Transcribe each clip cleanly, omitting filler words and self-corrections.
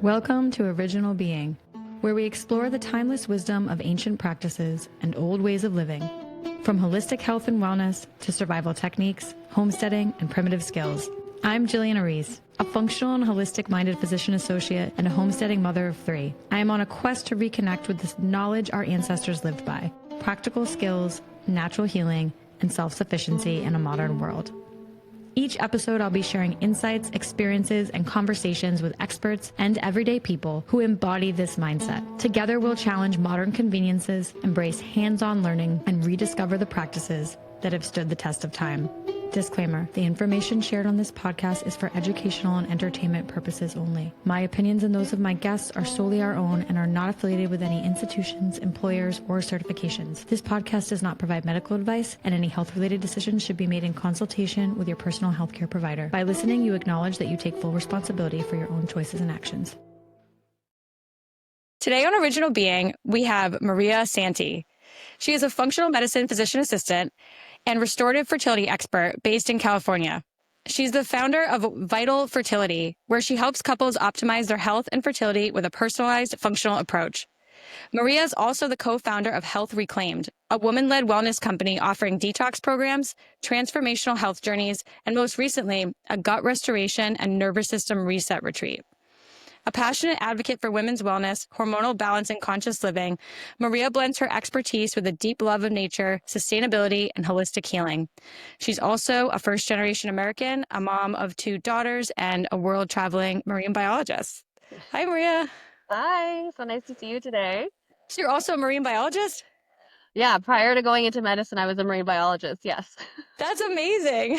Welcome to Original Being, where we explore the timeless wisdom of ancient practices and old ways of living, from holistic health and wellness to survival techniques, homesteading, and primitive skills. I'm Jillian Aries, a functional and holistic-minded physician associate and a homesteading mother of 3. I am on a quest to reconnect with the knowledge our ancestors lived by, practical skills, natural healing, and self-sufficiency in a modern world. Each episode, I'll be sharing insights, experiences, and conversations with experts and everyday people who embody this mindset. Together, we'll challenge modern conveniences, embrace hands-on learning, and rediscover the practices that have stood the test of time. Disclaimer, the information shared on this podcast is for educational and entertainment purposes only. My opinions and those of my guests are solely our own and are not affiliated with any institutions, employers, or certifications. This podcast does not provide medical advice, and any health-related decisions should be made in consultation with your personal healthcare provider. By listening, you acknowledge that you take full responsibility for your own choices and actions. Today on Original Being, we have Maria Santee. She is a functional medicine physician assistant and restorative fertility expert based in California. She's the founder of Vital Fertility, where she helps couples optimize their health and fertility with a personalized, functional approach. Maria is also the co-founder of Health Reclaimed, a woman-led wellness company offering detox programs, transformational health journeys, and most recently, a gut restoration and nervous system reset retreat. A passionate advocate for women's wellness, hormonal balance, and conscious living, Maria blends her expertise with a deep love of nature, sustainability, and holistic healing. She's also a first-generation American, a mom of 2 daughters, and a world-traveling marine biologist. Hi, Maria. Hi, so nice to see you today. So you're also a marine biologist? Yeah, prior to going into medicine, I was a marine biologist, yes. That's amazing.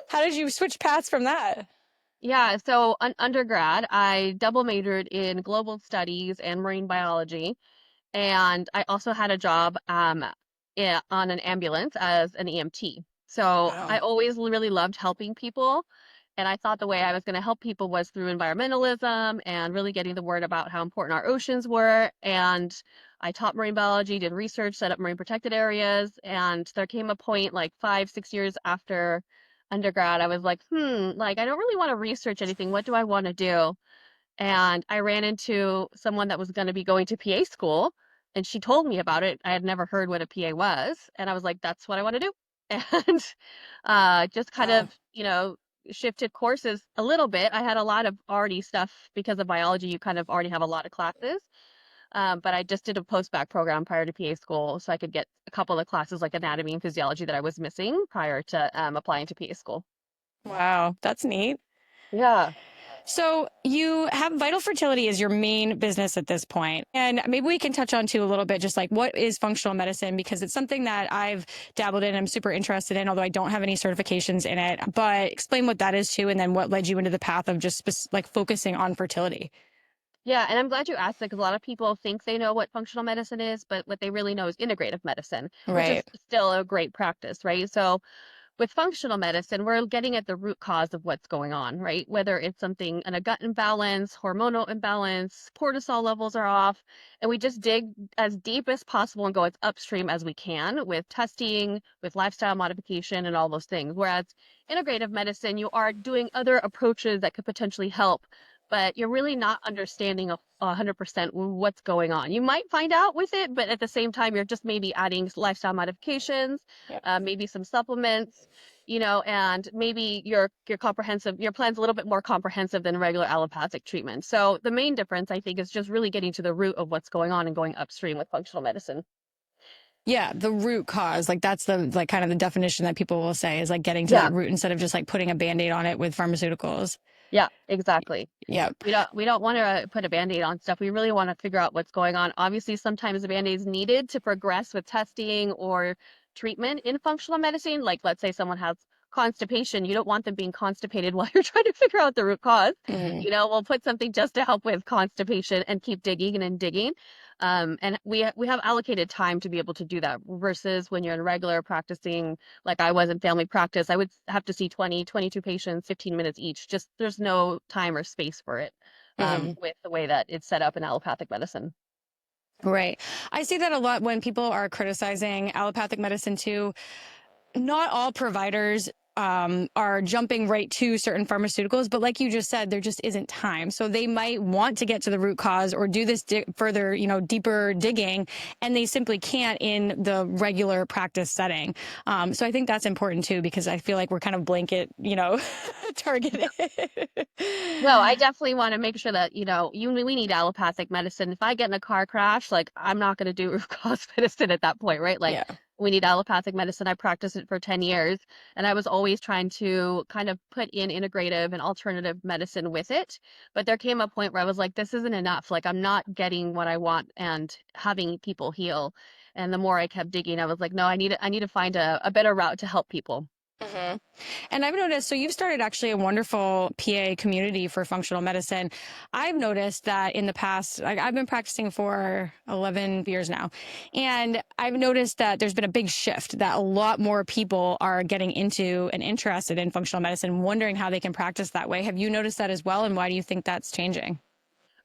How did you switch paths from that? Yeah, so undergrad, I double majored in global studies and marine biology, and I also had a job on an ambulance as an EMT. So Wow. I always really loved helping people, and I thought the way I was going to help people was through environmentalism and really getting the word about how important our oceans were. And I taught marine biology, did research, set up marine protected areas, and there came a point like 5, 6 years after undergrad, I was like, like I don't really want to research anything. What do I want to do? And I ran into someone that was going to be going to PA school, and she told me about it. I had never heard what a PA was, and I was like, that's what I want to do. And just kind Wow. of, shifted courses a little bit. I had a lot of already stuff because of biology. You kind of already have a lot of classes. But I just did a post-bac program prior to PA school, so I could get a couple of classes like anatomy and physiology that I was missing prior to applying to PA school. Wow, that's neat. Yeah. So you have Vital Fertility as your main business at this point. And maybe we can touch on too a little bit, just like what is functional medicine, because it's something that I've dabbled in, I'm super interested in, although I don't have any certifications in it, but explain what that is too. And then what led you into the path of just like focusing on fertility. Yeah, and I'm glad you asked that because a lot of people think they know what functional medicine is, but what they really know is integrative medicine, which is Right. still a great practice, right? So with functional medicine, we're getting at the root cause of what's going on, right? Whether it's something in a gut imbalance, hormonal imbalance, cortisol levels are off, and we just dig as deep as possible and go as upstream as we can with testing, with lifestyle modification, and all those things. Whereas integrative medicine, you are doing other approaches that could potentially help, but you're really not understanding 100% what's going on. You might find out with it, but at the same time, you're just maybe adding lifestyle modifications, Yep. maybe some supplements, and maybe your plan's a little bit more comprehensive than regular allopathic treatment. So the main difference, I think, is just really getting to the root of what's going on and going upstream with functional medicine. Yeah, the root cause, like that's the like kind of the definition that people will say is like getting to Yeah. that root instead of just like putting a Band-Aid on it with pharmaceuticals. Yeah, exactly. Yep. We don't want to put a Band-Aid on stuff. We really want to figure out what's going on. Obviously, sometimes a Band-Aid is needed to progress with testing or treatment in functional medicine. Like, let's say someone has constipation. You don't want them being constipated while you're trying to figure out the root cause. Mhm. We'll put something just to help with constipation and keep digging and digging. And we have allocated time to be able to do that versus when you're in regular practicing, like I was in family practice, I would have to see 20, 22 patients, 15 minutes each. Just there's no time or space for it with the way that it's set up in allopathic medicine. Right. I see that a lot when people are criticizing allopathic medicine too. Not all providers are jumping right to certain pharmaceuticals. But like you just said, there just isn't time. So they might want to get to the root cause or do this further, deeper digging, and they simply can't in the regular practice setting. So I think that's important too, because I feel like we're kind of blanket, targeted. No, I definitely want to make sure that, we need allopathic medicine. If I get in a car crash, like I'm not going to do root cause medicine at that point, right? Like Yeah. we need allopathic medicine. I practiced it for 10 years and I was always trying to kind of put in integrative and alternative medicine with it. But there came a point where I was like, this isn't enough. Like I'm not getting what I want and having people heal. And the more I kept digging, I was like, no, I need to find a better route to help people. hmm And I've noticed, so you've started actually a wonderful PA community for functional medicine. I've noticed that in the past, like I've been practicing for 11 years now, and I've noticed that there's been a big shift that a lot more people are getting into and interested in functional medicine, wondering how they can practice that way. Have you noticed that as well? And why do you think that's changing?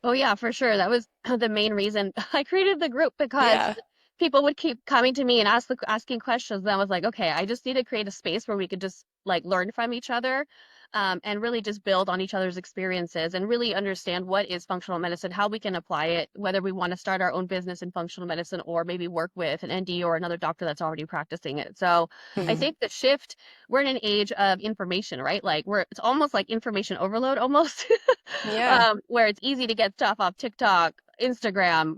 Oh yeah, for sure. That was the main reason I created the group because Yeah. people would keep coming to me and asking questions. And I was like, okay, I just need to create a space where we could just like learn from each other, and really just build on each other's experiences and really understand what is functional medicine, how we can apply it, whether we want to start our own business in functional medicine or maybe work with an ND or another doctor that's already practicing it. So I Mhm. think the shift, we're in an age of information, right? Like it's almost like information overload almost. Yeah. Where it's easy to get stuff off TikTok, Instagram,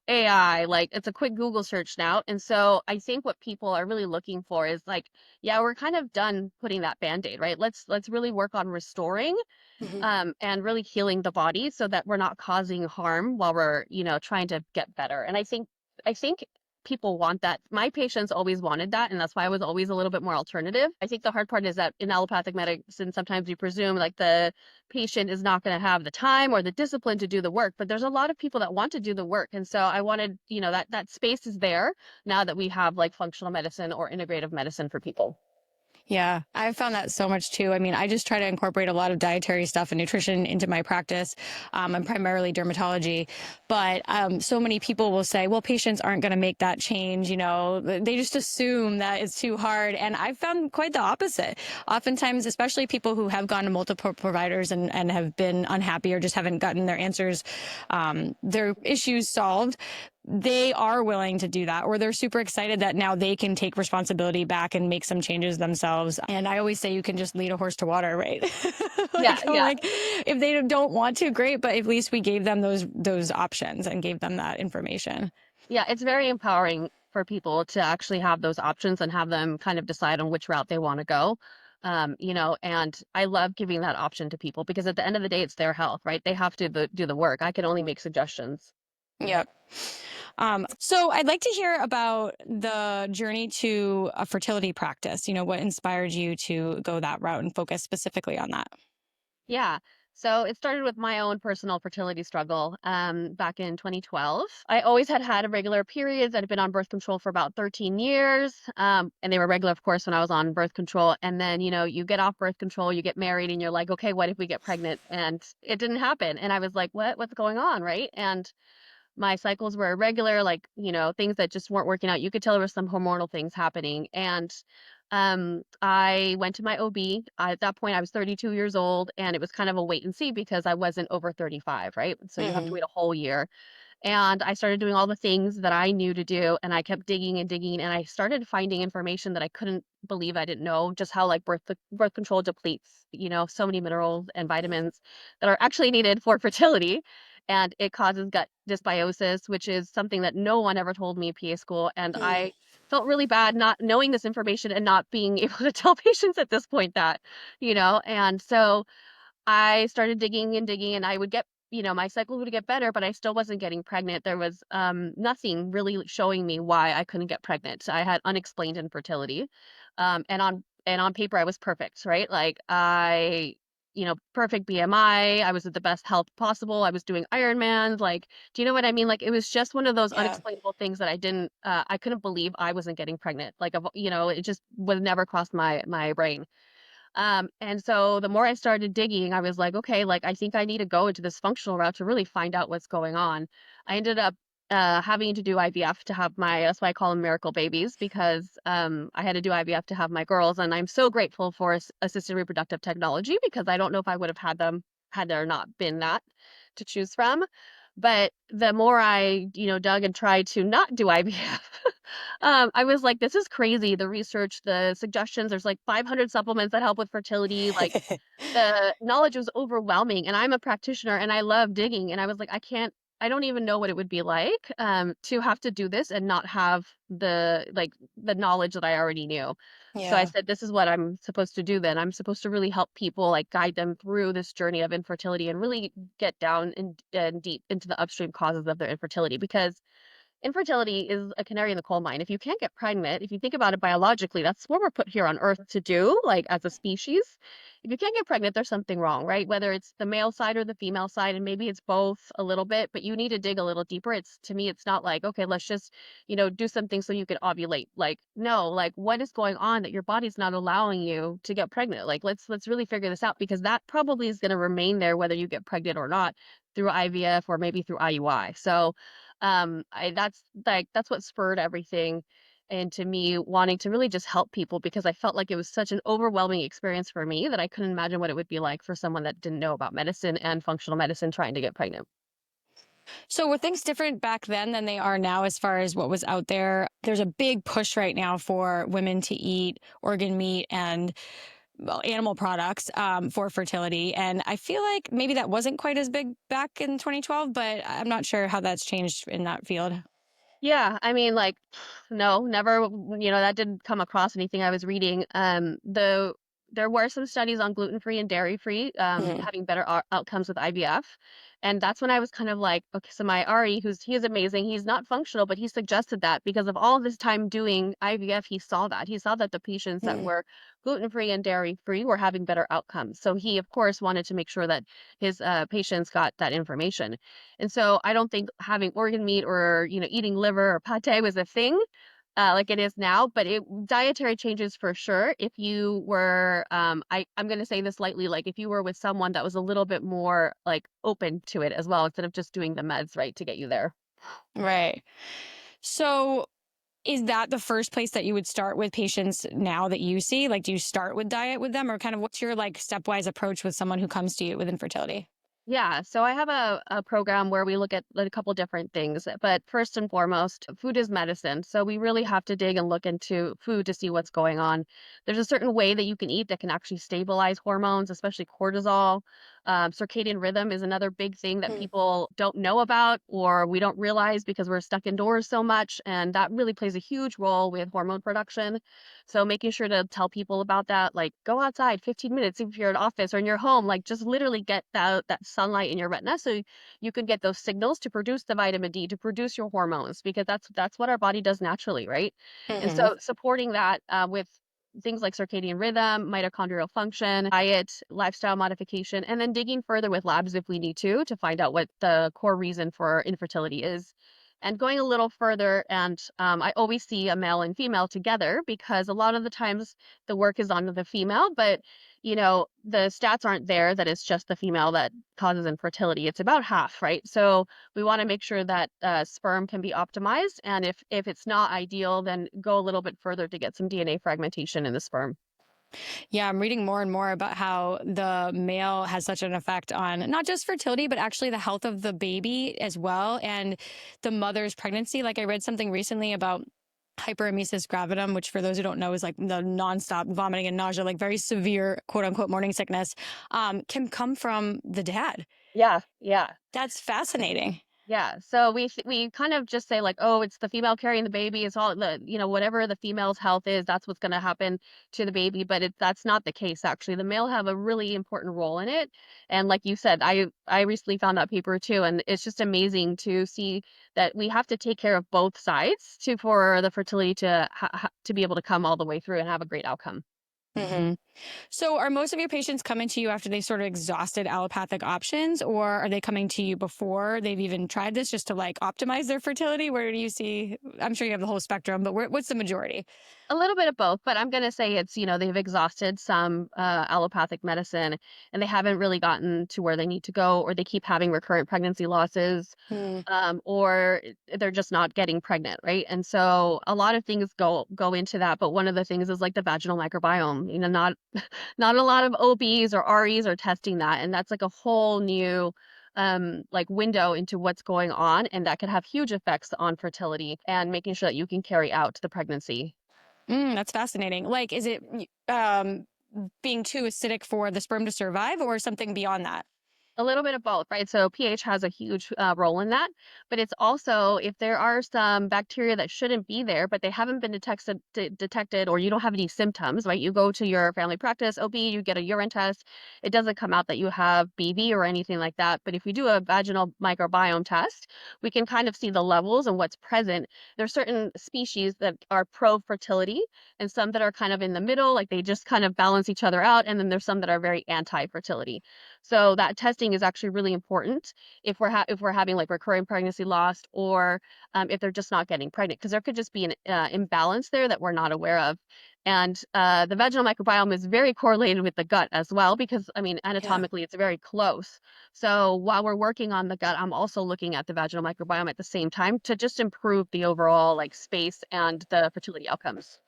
AI, like it's a quick Google search now. And so I think what people are really looking for is like, yeah, we're kind of done putting that band-aid, right? Let's really work on restoring Mhm. and really healing the body so that we're not causing harm while we're, trying to get better. And I think people want that. My patients always wanted that, and that's why I was always a little bit more alternative. I think the hard part is that in allopathic medicine, sometimes we presume like the patient is not going to have the time or the discipline to do the work, but there's a lot of people that want to do the work. And so I wanted, that space is there now that we have like functional medicine or integrative medicine for people. Yeah, I've found that so much too. I mean, I just try to incorporate a lot of dietary stuff and nutrition into my practice. I'm primarily dermatology, but so many people will say, well, patients aren't going to make that change. They just assume that it's too hard. And I've found quite the opposite. Oftentimes, especially people who have gone to multiple providers and have been unhappy or just haven't gotten their answers, their issues solved, they are willing to do that, or they're super excited that now they can take responsibility back and make some changes themselves. And I always say you can just lead a horse to water, right? Yeah, I'm yeah. like, if they don't want to, great, but at least we gave them those options and gave them that information. Yeah, it's very empowering for people to actually have those options and have them kind of decide on which route they want to go. And I love giving that option to people because at the end of the day, it's their health, right? They have to do the work. I can only make suggestions. Yep. So I'd like to hear about the journey to a fertility practice. What inspired you to go that route and focus specifically on that? Yeah. So it started with my own personal fertility struggle back in 2012. I always had irregular periods. I'd been on birth control for about 13 years. And they were regular, of course, when I was on birth control. And then, you get off birth control, you get married, and you're like, okay, what if we get pregnant? And it didn't happen. And I was like, what's going on? Right. And my cycles were irregular, like, things that just weren't working out. You could tell there was some hormonal things happening. And I went to my OB. At that point, I was 32 years old, and it was kind of a wait and see because I wasn't over 35, right? So you have to Hmm. wait a whole year. And I started doing all the things that I knew to do, and I kept digging and digging, and I started finding information that I couldn't believe I didn't know, just how like birth control depletes, so many minerals and vitamins that are actually needed for fertility. And it causes gut dysbiosis, which is something that no one ever told me in PA school. And I felt really bad not knowing this information and not being able to tell patients at this point that, and so I started digging and digging, and I would get, my cycle would get better, but I still wasn't getting pregnant. There was nothing really showing me why I couldn't get pregnant. I had unexplained infertility. And on paper I was perfect, right? Like perfect BMI. I was at the best health possible. I was doing Ironmans. Like, do you know what I mean? Like, it was just one of those Yeah. unexplainable things that I couldn't believe I wasn't getting pregnant. Like, it just would never crossed my brain. And so the more I started digging, I was like, okay, like I think I need to go into this functional route to really find out what's going on. I ended up having to do IVF to have that's why I call them miracle babies, because I had to do IVF to have my girls, and I'm so grateful for assisted reproductive technology, because I don't know if I would have had them had there not been that to choose from. But the more I, dug and tried to not do IVF, I was like, this is crazy. The research, the suggestions, there's like 500 supplements that help with fertility. Like, the knowledge was overwhelming, and I'm a practitioner and I love digging, and I was like, I don't even know what it would be like to have to do this and not have the knowledge that I already knew. So I Yeah. said, this is what I'm supposed to do then. I'm supposed to really help people, like guide them through this journey of infertility and really get down and deep into the upstream causes of their infertility, because infertility is a canary in the coal mine. If you can't get pregnant, if you think about it biologically, that's what we're put here on Earth to do, like as a species. If you can't get pregnant, there's something wrong, right? Whether it's the male side or the female side, and maybe it's both a little bit, but you need to dig a little deeper. To me, it's not like, okay, let's just, do something so you can ovulate. Like, no, like what is going on that your body's not allowing you to get pregnant? Like, let's really figure this out, because that probably is going to remain there whether you get pregnant or not through IVF or maybe through IUI. So that's what spurred everything into me wanting to really just help people, because I felt like it was such an overwhelming experience for me that I couldn't imagine what it would be like for someone that didn't know about medicine and functional medicine trying to get pregnant. So were things different back then than they are now as far as what was out there? There's a big push right now for women to eat organ meat and well, animal products for fertility. And I feel like maybe that wasn't quite as big back in 2012, but I'm not sure how that's changed in that field. Yeah, I mean, like, no, never, that didn't come across anything I was reading. There were some studies on gluten-free and dairy-free, Hmm. having better outcomes with IVF. And that's when I was kind of like, okay, so my RE, he is amazing. He's not functional, but he suggested that because of all of his time doing IVF, he saw that. He saw that the patients that Hmm. were gluten-free and dairy-free were having better outcomes. So he, of course, wanted to make sure that his patients got that information. And so I don't think having organ meat or, eating liver or pate was a thing like it is now, but dietary changes for sure. If you were, I'm going to say this lightly, like if you were with someone that was a little bit more like open to it as well, instead of just doing the meds, right, to get you there. Right. So is that the first place that you would start with patients now that you see? Like, do you start with diet with them, or kind of what's your like stepwise approach with someone who comes to you with infertility? Yeah, so I have a program where we look at like, a couple different things, but first and foremost, food is medicine. So we really have to dig and look into food to see what's going on. There's a certain way that you can eat that can actually stabilize hormones, especially cortisol. Circadian rhythm is another big thing that Hmm. people don't know about or we don't realize because we're stuck indoors so much, and that really plays a huge role with hormone production. So making sure to tell people about that, like go outside 15 minutes if you're at office or in your home, like just literally get that sunlight in your retina so you can get those signals to produce the vitamin D, to produce your hormones, because that's what our body does naturally, right? And Hmm. so supporting that with things like circadian rhythm, mitochondrial function, diet, lifestyle modification, and then digging further with labs if we need to find out what the core reason for infertility is. And going a little further, and I always see a male and female together because a lot of the times the work is on the female, but the stats aren't there that it's just the female that causes infertility. It's about half, right? So we want to make sure that sperm can be optimized, and if it's not ideal, then go a little bit further to get some DNA fragmentation in the sperm. Yeah, I'm reading more and more about how the male has such an effect on not just fertility, but actually the health of the baby as well and the mother's pregnancy. Like I read something recently about hyperemesis gravidum, which for those who don't know is like the nonstop vomiting and nausea, like very severe quote unquote morning sickness, can come from the dad. Yeah, yeah. That's fascinating. Yeah, so we kind of just say like, oh, it's the female carrying the baby. It's all whatever the female's health is, that's what's going to happen to the baby. But that's not the case actually. The male have a really important role in it, and like you said, I recently found that paper too, and it's just amazing to see that we have to take care of both sides for the fertility to be able to come all the way through and have a great outcome. Hmm. So, are most of your patients coming to you after they sort of exhausted allopathic options, or are they coming to you before they've even tried this just to like optimize their fertility? Where do you see? I'm sure you have the whole spectrum, but what's the majority? A little bit of both, but I'm gonna say it's, they've exhausted some allopathic medicine and they haven't really gotten to where they need to go, or they keep having recurrent pregnancy losses, Mm, or they're just not getting pregnant, right? And so a lot of things go into that, but one of the things is like the vaginal microbiome. Not not a lot of OBs or REs are testing that, and that's like a whole new like window into what's going on, and that could have huge effects on fertility and making sure that you can carry out the pregnancy. that's fascinating. Like, is it being too acidic for the sperm to survive, or something beyond that? A little bit of both, right? So pH has a huge role in that, but it's also if there are some bacteria that shouldn't be there, but they haven't been detected, or you don't have any symptoms, right? You go to your family practice OB, you get a urine test, it doesn't come out that you have BV or anything like that. But if we do a vaginal microbiome test, we can kind of see the levels and what's present. There's certain species that are pro fertility, and some that are kind of in the middle, like they just kind of balance each other out, and then there's some that are very anti fertility. So that testing is actually really important if if we're having like recurring pregnancy loss, or if they're just not getting pregnant, because there could just be an imbalance there that we're not aware of. And the vaginal microbiome is very correlated with the gut as well, because I mean Yeah. anatomically it's very close. So while we're working on the gut, I'm also looking at the vaginal microbiome at the same time to just improve the overall like space and the fertility outcomes.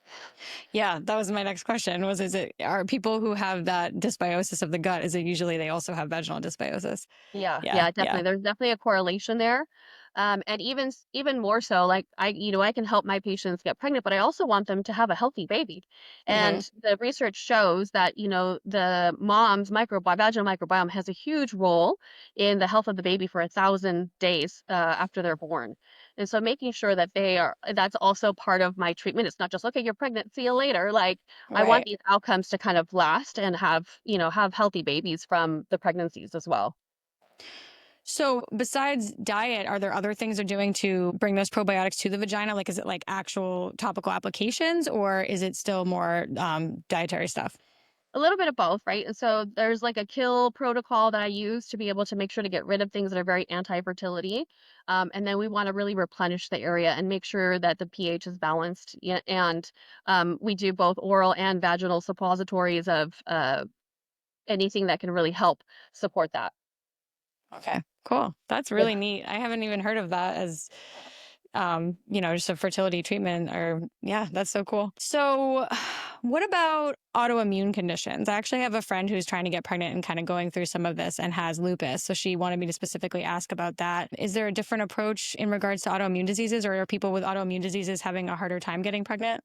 Yeah, that was my next question was, is it, are people who have that dysbiosis of the gut, is it usually they also have vaginal dysbiosis? Yeah, Yeah. yeah, Yeah. definitely. There's definitely a correlation there. And even more so, like I can help my patients get pregnant, but I also want them to have a healthy baby. Hmm. And the research shows that, the mom's vaginal microbiome has a huge role in the health of the baby for 1,000 days after they're born. And so making sure that that's also part of my treatment. It's not just, okay, you're pregnant, see you later. Like I want Right. these outcomes to kind of last and have healthy babies from the pregnancies as well. So besides diet, are there other things they're doing to bring those probiotics to the vagina? Like, is it like actual topical applications, or is it still more dietary stuff? A little bit of both, right? And so there's like a kill protocol that I use to be able to make sure to get rid of things that are very anti-fertility. And then we want to really replenish the area and make sure that the pH is balanced. Yeah, and we do both oral and vaginal suppositories of anything that can really help support that. Okay, cool. That's really Yeah. neat. I haven't even heard of that as just a fertility treatment, or yeah, that's so cool. So what about autoimmune conditions? I actually have a friend who's trying to get pregnant and kind of going through some of this and has lupus. So she wanted me to specifically ask about that. Is there a different approach in regards to autoimmune diseases, or are people with autoimmune diseases having a harder time getting pregnant?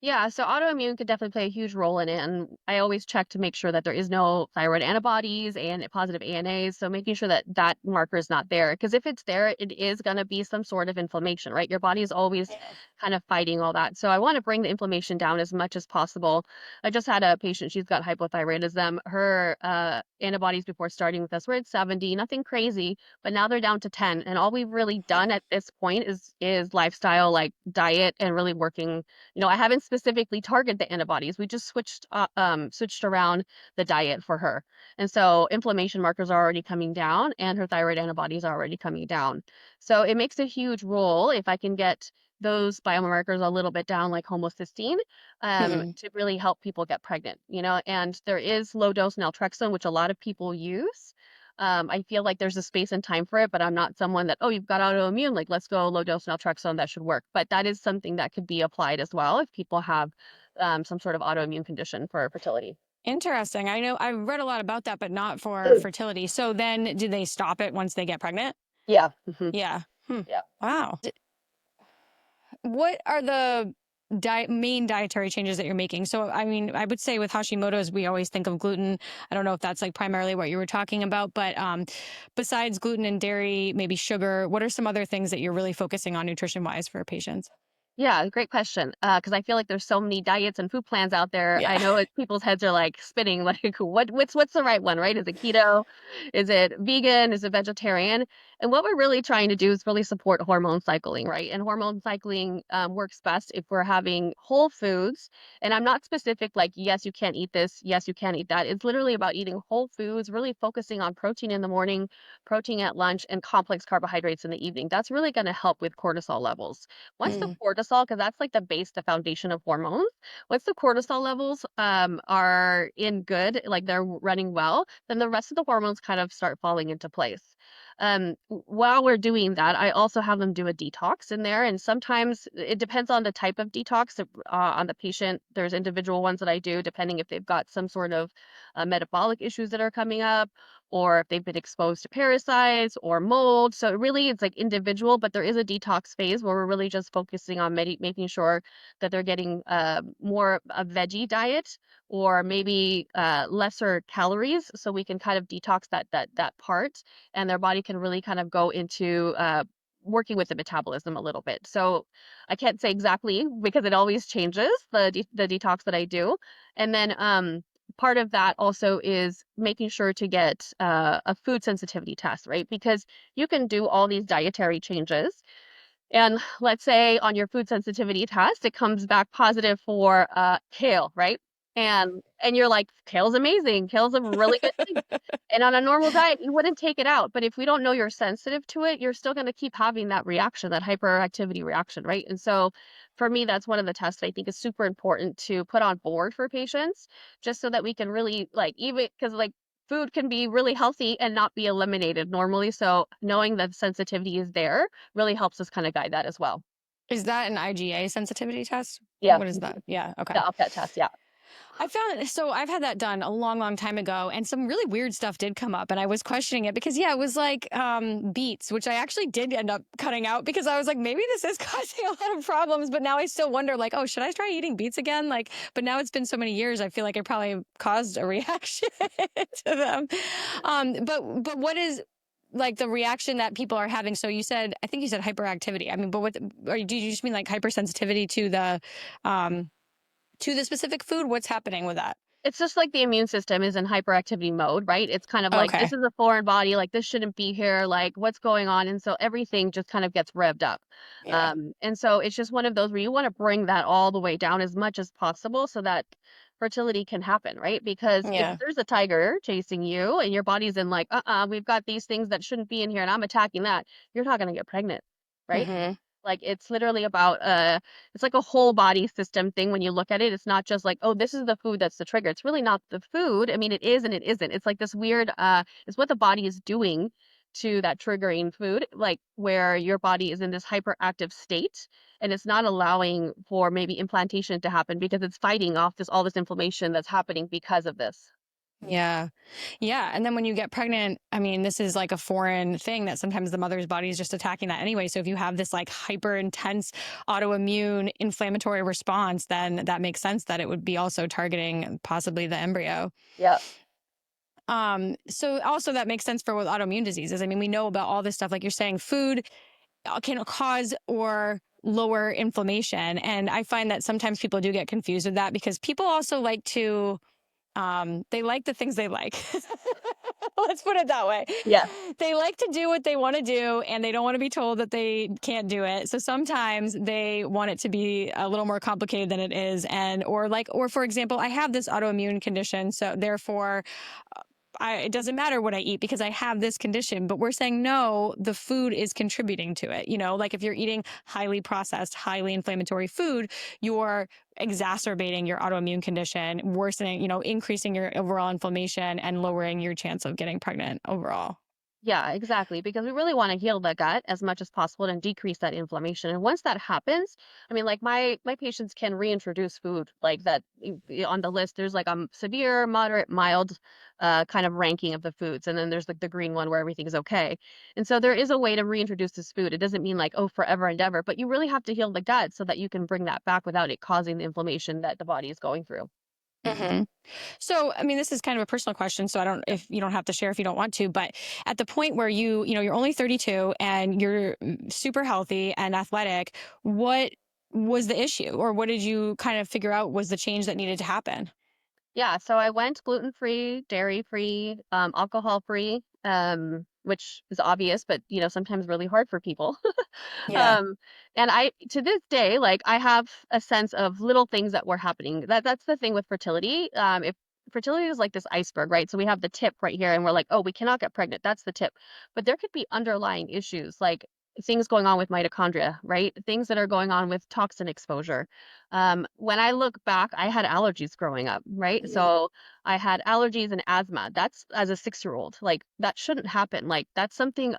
Yeah, so autoimmune could definitely play a huge role in it. And I always check to make sure that there is no thyroid antibodies and positive ANAs. So making sure that that marker is not there. Because if it's there, it is going to be some sort of inflammation, right? Your body is always kind of fighting all that. So I want to bring the inflammation down as much as possible. I just had a patient, she's got hypothyroidism. Her antibodies before starting with us were at 70, nothing crazy, but now they're down to 10. And all we've really done at this point is lifestyle, like diet, and really working. I haven't specifically targeted the antibodies. We just switched around the diet for her. And so inflammation markers are already coming down and her thyroid antibodies are already coming down. So it makes a huge role if I can get those biomarkers a little bit down, like homocysteine, Mhm. to really help people get pregnant. And there is low dose naltrexone, which a lot of people use. I feel like there's a space and time for it, but I'm not someone that, oh, you've got autoimmune, like let's go low dose naltrexone, that should work. But that is something that could be applied as well if people have some sort of autoimmune condition for fertility. Interesting. I know I read a lot about that, but not for fertility. So then do they stop it once they get pregnant? Yeah. Yeah. Hmm. Yeah. Wow. What are the main dietary changes that you're making? So, I mean, I would say with Hashimoto's, we always think of gluten. I don't know if that's like primarily what you were talking about, but besides gluten and dairy, maybe sugar, what are some other things that you're really focusing on nutrition wise for patients? Yeah, great question. Because I feel like there's so many diets and food plans out there. Yeah. I know people's heads are like spinning, like what's the right one, right? Is it keto? Is it vegan? Is it vegetarian? And what we're really trying to do is really support hormone cycling, right? And hormone cycling works best if we're having whole foods. And I'm not specific, like yes, you can't eat this, yes, you can't eat that. It's literally about eating whole foods, really focusing on protein in the morning, protein at lunch, and complex carbohydrates in the evening. That's really going to help with cortisol levels. Once the Mm. cortisol cortisol, because that's like the base, the foundation of hormones. Once the cortisol levels are in good, like they're running well, then the rest of the hormones kind of start falling into place. While we're doing that, I also have them do a detox in there. And sometimes it depends on the type of detox on the patient. There's individual ones that I do, depending if they've got some sort of metabolic issues that are coming up, or if they've been exposed to parasites or mold. So really, it's like individual, but there is a detox phase where we're really just focusing on making sure that they're getting more a veggie diet, or maybe lesser calories, so we can kind of detox that part, and their body can really kind of go into working with the metabolism a little bit. So I can't say exactly because it always changes the detox that I do. And then part of that also is making sure to get a food sensitivity test, right? Because you can do all these dietary changes, and let's say on your food sensitivity test, it comes back positive for kale, right? And you're like, kale's amazing. Kale's a really good thing. And on a normal diet, you wouldn't take it out. But if we don't know you're sensitive to it, you're still going to keep having that reaction, that hyperactivity reaction, right? And so for me, that's one of the tests I think is super important to put on board for patients, just so that we can really like, even because like food can be really healthy and not be eliminated normally. So knowing that sensitivity is there really helps us kind of guide that as well. Is that an IgA sensitivity test? Yeah. What is that? Yeah. The Okay. upset test. Yeah. I found so I've had that done a long, long time ago, and some really weird stuff did come up, and I was questioning it because it was like beets, which I actually did end up cutting out because I was like, maybe this is causing a lot of problems. But now I still wonder, like, oh, should I try eating beets again? Like, but now it's been so many years, I feel like I probably caused a reaction to them. But what is like the reaction that people are having? So I think you said hyperactivity. I mean, but or do you just mean like hypersensitivity um, to the specific food? What's happening with that? It's just like the immune system is in hyperactivity mode, right? It's kind of like, this Okay. is a foreign body, like this shouldn't be here, like what's going on? And so everything just kind of gets revved up. Yeah. And so it's just one of those where you want to bring that all the way down as much as possible so that fertility can happen, right? Because if Yeah. there's a tiger chasing you and your body's in like, we've got these things that shouldn't be in here and I'm attacking that, you're not going to get pregnant, right? Mm-hmm. Like it's literally about it's like a whole body system thing when you look at it. It's not just like, oh, this is the food that's the trigger. It's really not the food. I mean, it is and it isn't. It's like this weird it's what the body is doing to that triggering food, like where your body is in this hyperactive state and it's not allowing for maybe implantation to happen because it's fighting off all this inflammation that's happening because of this. Yeah. Yeah. And then when you get pregnant, I mean, this is like a foreign thing that sometimes the mother's body is just attacking that anyway. So if you have this like hyper intense autoimmune inflammatory response, then that makes sense that it would be also targeting possibly the embryo. Yeah. So also that makes sense for with autoimmune diseases. I mean, we know about all this stuff, like you're saying, food can cause or lower inflammation. And I find that sometimes people do get confused with that because people also like to they like the things they like. Let's put it that way. Yes. They like to do what they want to do and they don't want to be told that they can't do it. So sometimes they want it to be a little more complicated than it is. Or for example, I have this autoimmune condition. So therefore, it doesn't matter what I eat because I have this condition, but we're saying no, the food is contributing to it. Like if you're eating highly processed, highly inflammatory food, you're exacerbating your autoimmune condition, worsening, increasing your overall inflammation and lowering your chance of getting pregnant overall. Yeah, exactly. Because we really want to heal the gut as much as possible and decrease that inflammation. And once that happens, I mean, like my patients can reintroduce food like that on the list. There's like a severe, moderate, mild kind of ranking of the foods. And then there's like the green one where everything's okay. And so there is a way to reintroduce this food. It doesn't mean like, oh, forever and ever, but you really have to heal the gut so that you can bring that back without it causing the inflammation that the body is going through. Hmm. So, I mean, this is kind of a personal question, so if you don't have to share if you don't want to, but at the point where you're only 32 and you're super healthy and athletic, what was the issue or what did you kind of figure out was the change that needed to happen? Yeah, so I went gluten-free, dairy-free, alcohol-free, which is obvious, but sometimes really hard for people. Yeah. Um, and to this day, like I have a sense of little things that were happening. That's the thing with fertility. If fertility is like this iceberg, right? So we have the tip right here, and we're like, oh, we cannot get pregnant. That's the tip. But there could be underlying issues like things going on with mitochondria, right? Things that are going on with toxin exposure. When I look back, I had allergies growing up, right? So I had allergies and asthma. That's as a 6-year-old. Like that shouldn't happen. Like that's something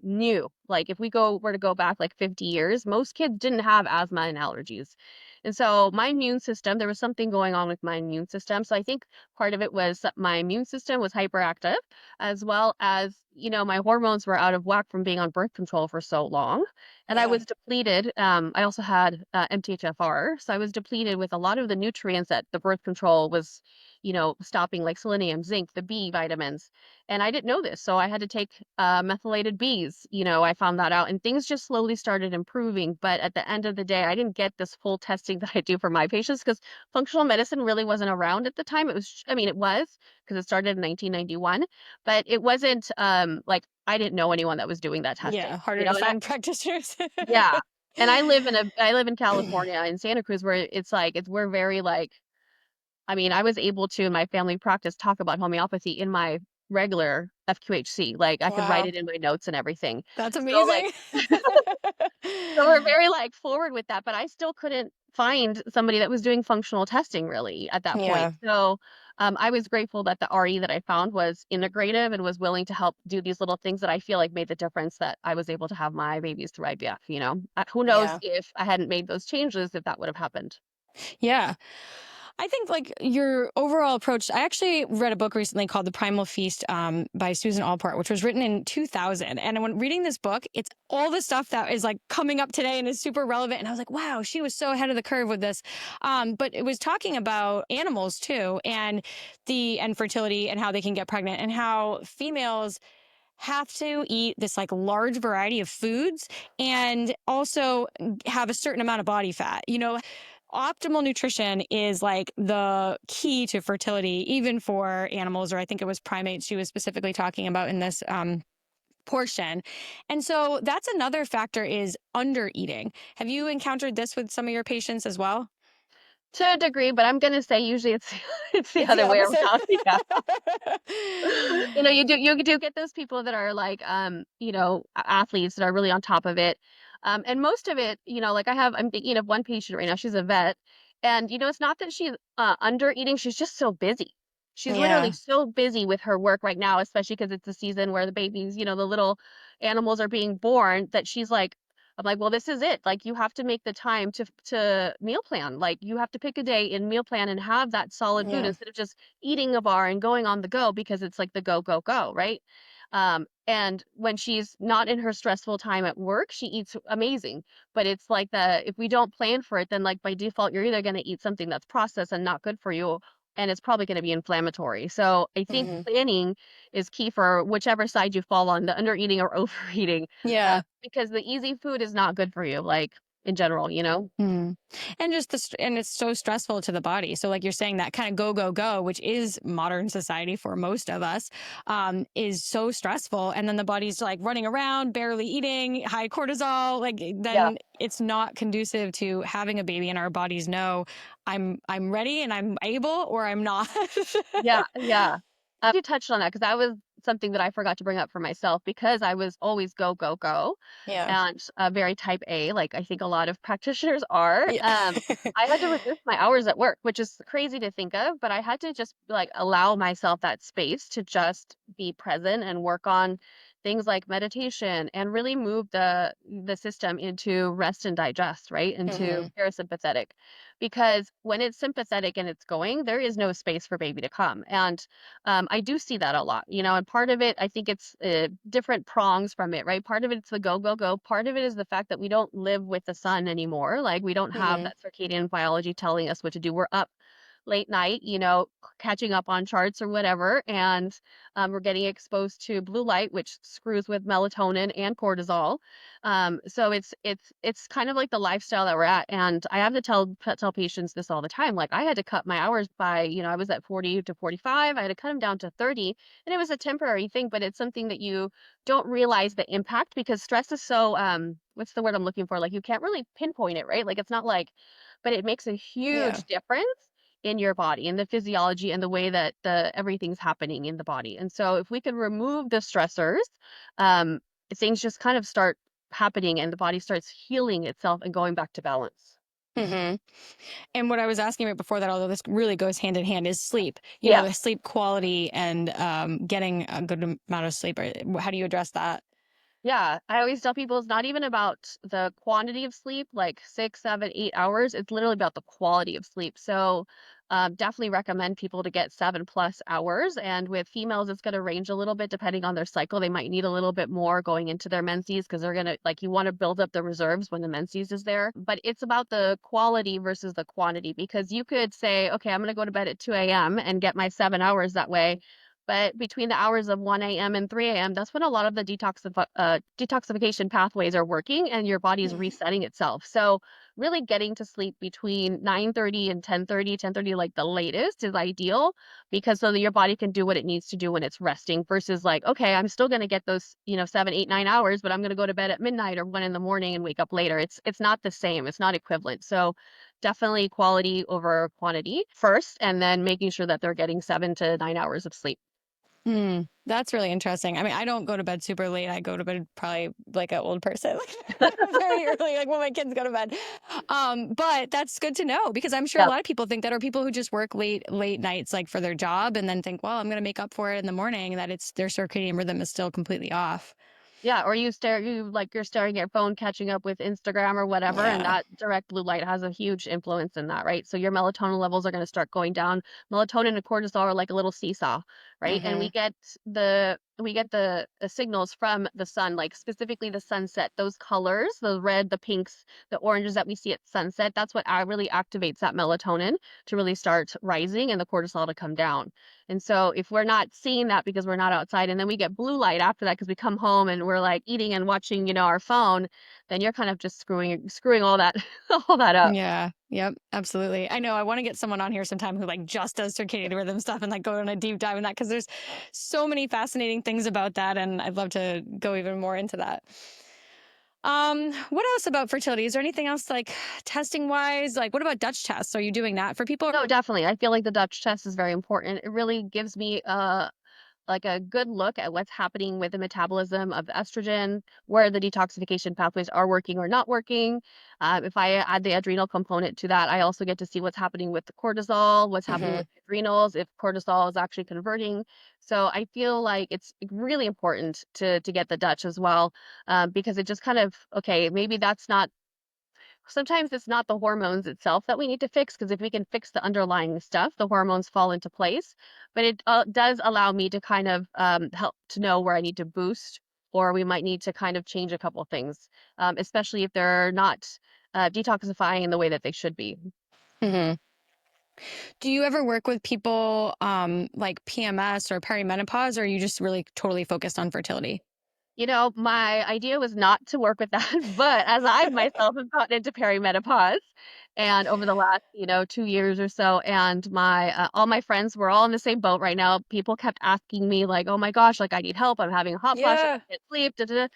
new. Like if we were to go back like 50 years, most kids didn't have asthma and allergies. And so my immune system, there was something going on with my immune system. So I think part of it was that my immune system was hyperactive, as well as, my hormones were out of whack from being on birth control for so long. And I Yeah. was depleted. I also had MTHFR. So I was depleted with a lot of the nutrients that the birth control was, stopping, like selenium, zinc, the B vitamins. And I didn't know this. So I had to take methylated Bs. I found that out and things just slowly started improving. But at the end of the day, I didn't get this full testing that I do for my patients because functional medicine really wasn't around at the time. It was because it started in 1991, but it wasn't like I didn't know anyone that was doing that testing, Yeah. Harder to and find practitioners. yeah. And I live in California in Santa Cruz where we're very like, I was able to in my family practice talk about homeopathy in my regular FQHC. Like I could write Wow. it in my notes and everything. That's So like amazing. so we're very like forward with that, but I still couldn't find somebody that was doing functional testing really at that point. Yeah. So I was grateful that the RE that I found was integrative and was willing to help do these little things that I feel like made the difference that I was able to have my babies through IVF. Who knows Yeah. if I hadn't made those changes, if that would have happened. Yeah. I think like your overall approach. I actually read a book recently called The Primal Feast by Susan Allport, which was written in 2000. And when reading this book, it's all the stuff that is like coming up today and is super relevant. And I was like, wow, she was so ahead of the curve with this. But it was talking about animals too, and fertility and how they can get pregnant and how females have to eat this like large variety of foods and also have a certain amount of body fat. Optimal nutrition is like the key to fertility, even for animals, or I think it was primates she was specifically talking about in this portion. And so that's another factor is under eating. Have you encountered this with some of your patients as well? To a degree, but I'm gonna say usually it's it's the It's the other way opposite. around. Yeah. You do get those people that are like, athletes that are really on top of it. And most of it, like I'm thinking of one patient right now, she's a vet, and it's not that she's under eating, she's just so busy. She's literally Yeah. so busy with her work right now, especially because it's the season where the babies, the little animals are being born, that she's like, I'm like, well, this is it. Like, you have to make the time to meal plan. Like, you have to pick a day and meal plan and have that solid food Yeah. instead of just eating a bar and going on the go because it's like the go, go, go, right? And when she's not in her stressful time at work, she eats amazing. But it's like if we don't plan for it, then like by default, you're either going to eat something that's processed and not good for you, and it's probably going to be inflammatory. So I think Hmm. planning is key for whichever side you fall on, the under eating or overeating, Yeah. because the easy food is not good for you, like in general. Mm. And and it's so stressful to the body. So like you're saying that kind of go go go, which is modern society for most of us, is so stressful. And then the body's like running around, barely eating, high cortisol. Like Yeah. then it's not conducive to having a baby. And our bodies know I'm ready and I'm able or I'm not. Yeah, yeah. You touched on that because that was something that I forgot to bring up for myself because I was always go, go, go, Yeah. and very type A, like I think a lot of practitioners are. Yeah. I had to reduce my hours at work, which is crazy to think of, but I had to just like allow myself that space to just be present and work on things like meditation and really move the system into rest and digest, right? Into Hmm. parasympathetic, because when it's sympathetic and it's going, there is no space for baby to come. And I do see that a lot, and part of it, I think it's different prongs from it, right? Part of it's the go, go, go. Part of it is the fact that we don't live with the sun anymore. Like we don't have Hmm. that circadian biology telling us what to do. We're up late night, catching up on charts or whatever, and we're getting exposed to blue light, which screws with melatonin and cortisol. So it's kind of like the lifestyle that we're at, and I have to tell patients this all the time. Like I had to cut my hours by, I was at 40 to 45. I had to cut them down to 30, and it was a temporary thing, but it's something that you don't realize the impact because stress is so what's the word I'm looking for? Like you can't really pinpoint it, right? Like it's not like, but it makes a Yeah. huge difference in your body and the physiology and the way that the everything's happening in the body. And so if we can remove the stressors, um, things just kind of start happening and the body starts healing itself and going back to balance. Hmm. And what I was asking right before that, although this really goes hand in hand, is sleep. You know, Yeah. the sleep quality and getting a good amount of sleep. How do you address that? Yeah, I always tell people it's not even about the quantity of sleep, like 6, 7, 8 hours. It's literally about the quality of sleep. So, definitely recommend people to get 7+ hours. And with females, it's going to range a little bit depending on their cycle. They might need a little bit more going into their menses because they're going to, like, you want to build up the reserves when the menses is there. But it's about the quality versus the quantity because you could say, okay, I'm going to go to bed at 2 a.m. and get my 7 hours that way. But between the hours of 1 a.m. and 3 a.m., that's when a lot of the detoxification pathways are working and your body is resetting itself. So really getting to sleep between 9:30 and 10:30, like the latest is ideal because so that your body can do what it needs to do when it's resting versus like, okay, I'm still going to get those, 7, 8, 9 hours, but I'm going to go to bed at midnight or 1 in the morning and wake up later. It's not the same. It's not equivalent. So definitely quality over quantity first, and then making sure that they're getting 7 to 9 hours of sleep. That's really interesting. I mean, I don't go to bed super late. I go to bed probably like an old person, like very early, like when my kids go to bed. But that's good to know because I'm sure a Yeah. lot of people think that are people who just work late nights, like for their job, and then think, well, I'm going to make up for it in the morning. That it's their circadian rhythm is still completely off. Yeah, or you're staring at your phone, catching up with Instagram or whatever, and Yeah. that direct blue light has a huge influence in that, right? So your melatonin levels are going to start going down. Melatonin and cortisol are like a little seesaw, right? And Hmm. we get the signals from the sun, like specifically the sunset. Those colors, the red, the pinks, the oranges that we see at sunset, that's what really activates that melatonin to really start rising and the cortisol to come down. And so if we're not seeing that because we're not outside and then we get blue light after that because we come home and we're like eating and watching, our phone, then you're kind of just screwing all that all that up. Yeah. Yep. Absolutely. I know. I want to get someone on here sometime who like just does circadian rhythm stuff and like go on a deep dive in that because there's so many fascinating things about that, and I'd love to go even more into that. What else about fertility? Is there anything else like testing wise? Like, what about Dutch tests? Are you doing that for people? No, definitely. I feel like the Dutch test is very important. It really gives me like a good look at what's happening with the metabolism of the estrogen, where the detoxification pathways are working or not working. If I add the adrenal component to that, I also get to see what's happening with the cortisol, what's happening Hmm. with the adrenals, if cortisol is actually converting. So I feel like it's really important to get the Dutch as well, because it just kind of okay, maybe that's not sometimes it's not the hormones itself that we need to fix because if we can fix the underlying stuff, the hormones fall into place. But it does allow me to kind of help to know where I need to boost or we might need to kind of change a couple things, especially if they're not detoxifying in the way that they should be. Hmm. Do you ever work with people like PMS or perimenopause, or are you just really totally focused on fertility? My idea was not to work with that, but as I myself have gotten into perimenopause and over the last, 2 years or so, and my all my friends were all in the same boat right now. People kept asking me like, "Oh my gosh, like I need help. I'm having hot flashes, Yeah. I can't sleep." Da, da, da.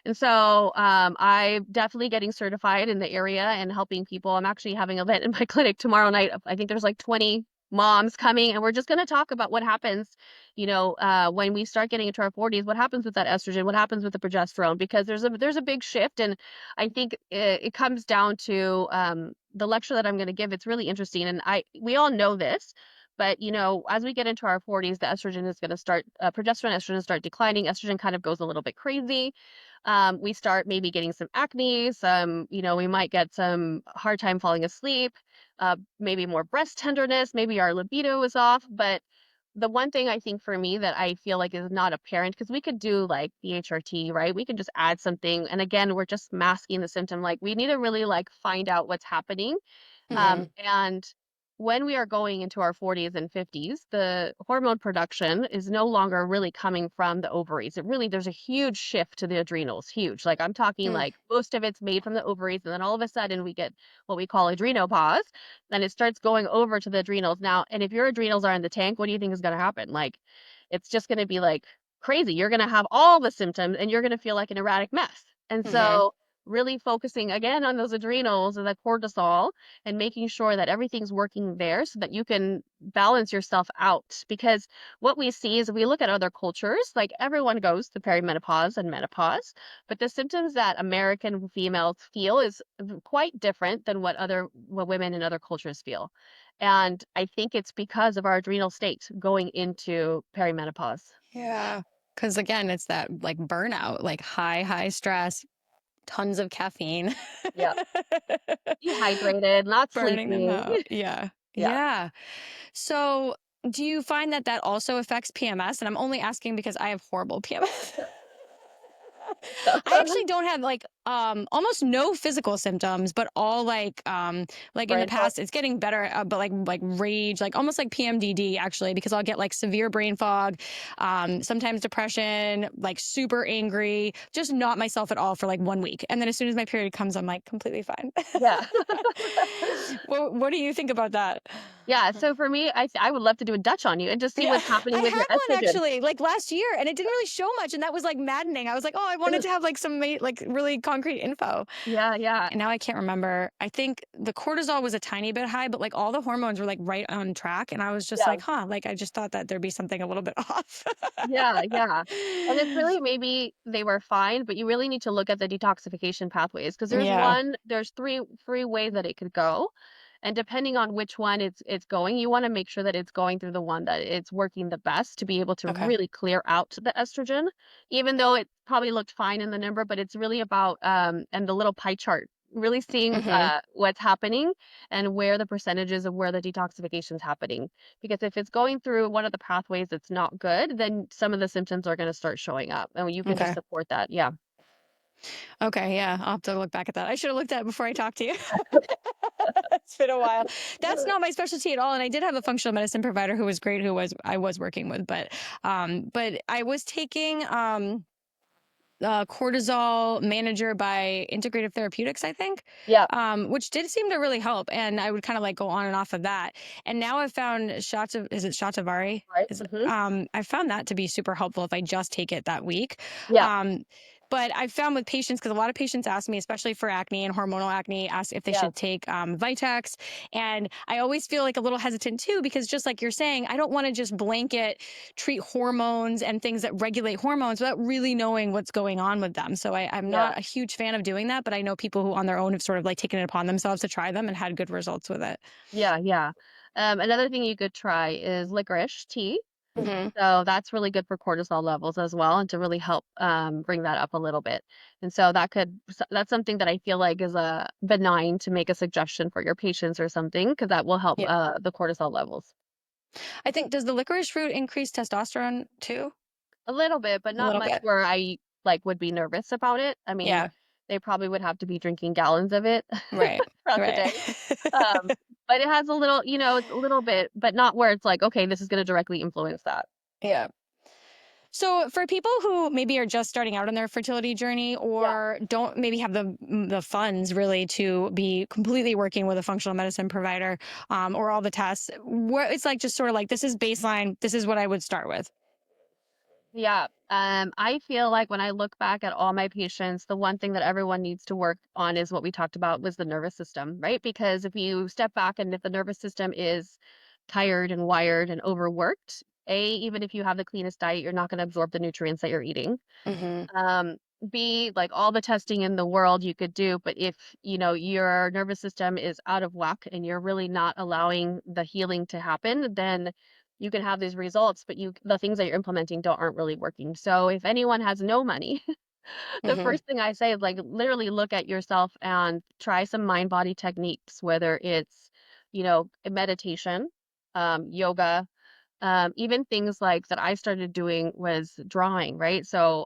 And so I'm definitely getting certified in the area and helping people. I'm actually having an event in my clinic tomorrow night. I think there's like 20 moms coming, and we're just going to talk about what happens, when we start getting into our 40s. What happens with that estrogen? What happens with the progesterone? Because there's a big shift, and I think it comes down to the lecture that I'm going to give. It's really interesting, and we all know this. But as we get into our 40s, the estrogen is going to start, progesterone, estrogen start declining. Estrogen kind of goes a little bit crazy. We start maybe getting some acne, we might get some hard time falling asleep, maybe more breast tenderness, maybe our libido is off. But the one thing I think for me that I feel like is not apparent, because we could do like BHRT, right? We can just add something. And again, we're just masking the symptom. Like we need to really like find out what's happening Hmm. and when we are going into our 40s and 50s, the hormone production is no longer really coming from the ovaries. There's a huge shift to the adrenals, huge. Like I'm talking like most of it's made from the ovaries, and then all of a sudden we get what we call adrenopause. Then it starts going over to the adrenals. Now, and if your adrenals are in the tank, what do you think is going to happen? Like it's just going to be like crazy. You're going to have all the symptoms and you're going to feel like an erratic mess. And Hmm. so really focusing again on those adrenals and the cortisol and making sure that everything's working there so that you can balance yourself out. Because what we see is if we look at other cultures, like everyone goes through perimenopause and menopause, but the symptoms that American females feel is quite different than what women in other cultures feel. And I think it's because of our adrenal state going into perimenopause. Yeah. Because again, it's that like burnout, like high stress, tons of caffeine. Yeah. Dehydrated, not Burning them sleeping. out. Yeah. Yeah. Yeah. So, do you find that that also affects PMS? And I'm only asking because I have horrible PMS. I actually don't have like almost no physical symptoms, but all like in the Brain fog. past it's getting better, but like rage, like almost like PMDD actually, because I'll get like severe brain fog, sometimes depression, like super angry, just not myself at all for like 1 week, and then as soon as my period comes, I'm like completely fine. Yeah. What do you think about that? Yeah, so for me, I would love to do a Dutch on you and just see Yeah, what's happening I with your had one estrogen. actually, like last year, and it didn't really show much, and that was like maddening. I was like, oh, I wanted to have like like really concrete info. Yeah, yeah, And now I can't remember. I think the cortisol was a tiny bit high, but like all the hormones were like right on track. And I was just yeah, like, huh, like I just thought that there'd be something a little bit off. yeah, yeah. And it's really maybe they were fine, but you really need to look at the detoxification pathways because Yeah. there's three ways that it could go. And depending on which one it's going, you want to make sure that it's going through the one that it's working the best to be able to Okay. really clear out the estrogen, even though it probably looked fine in the number, but it's really about and the little pie chart, really seeing Hmm. what's happening and where the percentages of where the detoxification is happening. Because if it's going through one of the pathways that's not good, then some of the symptoms are going to start showing up, and you can just Okay. support that. Yeah. Okay. Yeah. I'll have to look back at that. I should have looked at it before I talked to you. It's been a while. That's not my specialty at all. And I did have a functional medicine provider who was great, I was working with, but I was taking, cortisol manager by Integrative Therapeutics, I think, Yeah. which did seem to really help. And I would kind of like go on and off of that. And now I've found is it Shatavari? Right. I found that to be super helpful if I just take it that week. Yeah. Um, but I found with patients, because a lot of patients ask me, especially for acne and hormonal acne, ask if they Yeah. should take Vitex. And I always feel like a little hesitant too, because just like you're saying, I don't want to just blanket treat hormones and things that regulate hormones without really knowing what's going on with them. So I'm Yeah. not a huge fan of doing that, but I know people who on their own have sort of like taken it upon themselves to try them and had good results with it. Yeah. Yeah. Another thing you could try is licorice tea. Hmm. So that's really good for cortisol levels as well, and to really help bring that up a little bit. And so that's something that I feel like is a benign to make a suggestion for your patients or something, because that will help Yeah. the cortisol levels I think, does the licorice root increase testosterone too? a little bit, but A not little much bit. where I like would be nervous about it. I mean, Yeah. they probably would have to be drinking gallons of it Right. throughout the Right. day. Um, but it has a little, it's a little bit, but not where it's like, okay, this is going to directly influence that. Yeah. So for people who maybe are just starting out on their fertility journey Yeah. or don't maybe have the funds really to be completely working with a functional medicine provider, or all the tests, where it's like just sort of like this is baseline, this is what I would start with. Yeah. I feel like when I look back at all my patients, the one thing that everyone needs to work on is what we talked about was the nervous system, right? Because if you step back and if the nervous system is tired and wired and overworked, even if you have the cleanest diet, you're not going to absorb the nutrients that you're eating. Hmm. Um, B, like all the testing in the world you could do, but if your nervous system is out of whack and you're really not allowing the healing to happen, then you can have these results, but the things that you're implementing aren't really working. So if anyone has no money, the Hmm. first thing I say is like literally look at yourself and try some mind body techniques, whether it's meditation, yoga, even things like that I started doing was drawing, right? So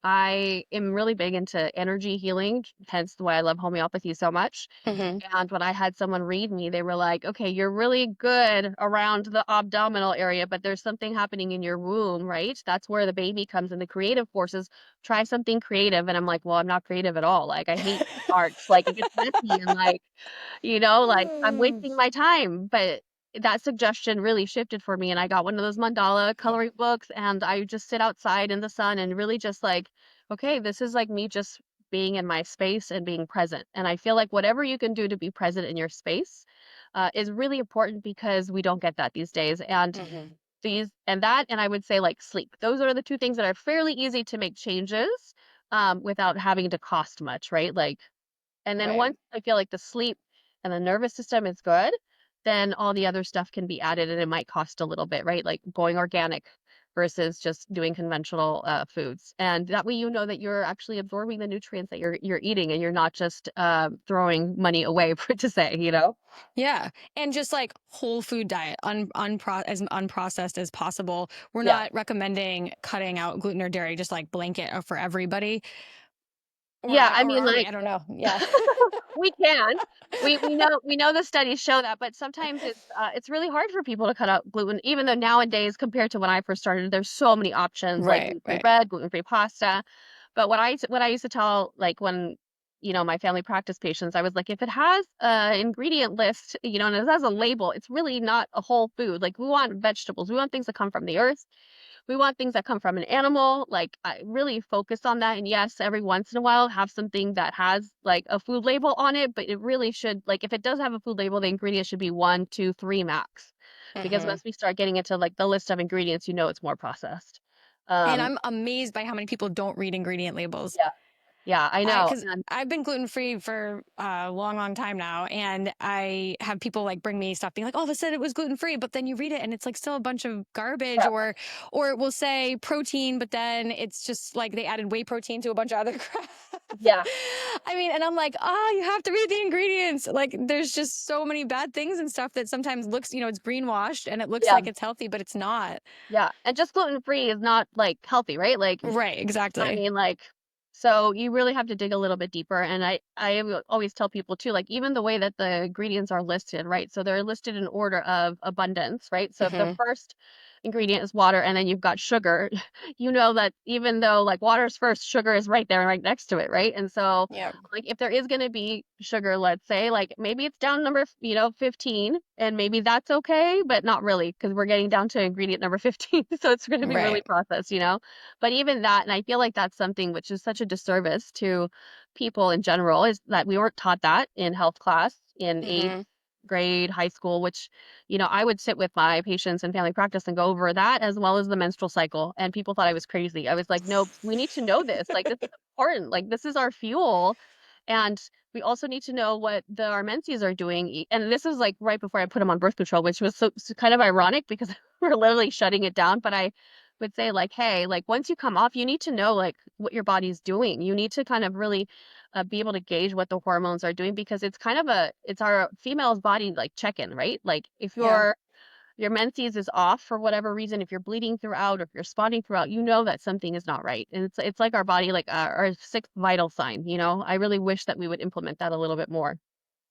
I am really big into energy healing, hence why I love homeopathy so much. Hmm. And when I had someone read me, they were like, okay, you're really good around the abdominal area, but there's something happening in your womb, right? That's where the baby comes in, the creative forces. Try something creative. And I'm like, well, I'm not creative at all. Like, I hate arts. Like, it gets messy and like, like I'm wasting my time. But that suggestion really shifted for me. And I got one of those mandala coloring books and I just sit outside in the sun and really just like, okay, this is like me just being in my space and being present. And I feel like whatever you can do to be present in your space is really important because we don't get that these days. And Hmm. I would say like sleep. Those are the two things that are fairly easy to make changes without having to cost much, right? Like, and then Right. once I feel like the sleep and the nervous system is good, then all the other stuff can be added and it might cost a little bit, right? Like going organic versus just doing conventional foods. And that way you know that you're actually absorbing the nutrients that you're eating and you're not just throwing money away for to say, you know? Yeah. And just like whole food diet, as unprocessed as possible. We're Yeah. not recommending cutting out gluten or dairy, just like blanket for everybody. Yeah, I Or mean are we? like I don't know. Yeah. we can. We know the studies show that, but sometimes it's really hard for people to cut out gluten, even though nowadays compared to when I first started, there's so many options like Right. gluten-free Right. bread, gluten-free pasta. But what I used to tell like when my family practice patients, I was like, if it has an ingredient list, and it has a label, it's really not a whole food. Like we want vegetables, we want things that come from the earth. We want things that come from an animal. Like I really focus on that. And yes, every once in a while have something that has like a food label on it, but it really should, like if it does have a food label, the ingredient should be one, two, three max. Because Hmm. once we start getting into like the list of ingredients, it's more processed. And Um, I'm amazed by how many people don't read ingredient labels. yeah, yeah, I know. Because And I've been gluten free for a long, long time now, and I have people like bring me stuff, being like, "Oh, they said it was gluten free," but then you read it, and it's like still a bunch of garbage, crap. or it will say protein, but then it's just like they added whey protein to a bunch of other crap. Yeah, I mean, and I'm like, oh, you have to read the ingredients. Like, there's just so many bad things and stuff that sometimes looks, it's greenwashed and it looks yeah, like it's healthy, but it's not. yeah. And just gluten free is not like healthy, right? Like Right, I exactly. mean, like, so you really have to dig a little bit deeper. And always tell people too, like, even the way that the ingredients are listed, right? So they're listed in order of abundance, right? So if the Hmm. first ingredient is water and then you've got sugar, you know that even though like water's first, sugar is right there, right next to it, right? And so, Yeah. like, if there is going to be sugar, let's say, like, maybe it's down number, 15, and maybe that's okay, but not really, because we're getting down to ingredient number 15. So it's going to be really Right. processed. But even that, and I feel like that's something which is such a disservice to people in general, is that we weren't taught that in health class in eighth Hmm. grade, high school, which, I would sit with my patients in family practice and go over that as well as the menstrual cycle. And people thought I was crazy. I was like, no, we need to know this. Like, this is important. Like, this is our fuel. And we also need to know what our menses are doing. And this is like right before I put them on birth control, which was so kind of ironic because we're literally shutting it down. But I would say like, hey, like once you come off, you need to know like what your body's doing. You need to kind of really be able to gauge what the hormones are doing because it's kind of it's our female's body like check-in, right? Like if Yeah. your menses is off for whatever reason, if you're bleeding throughout or if you're spotting throughout, you know that something is not right. And it's like our body, like our sixth vital sign. I really wish that we would implement that a little bit more.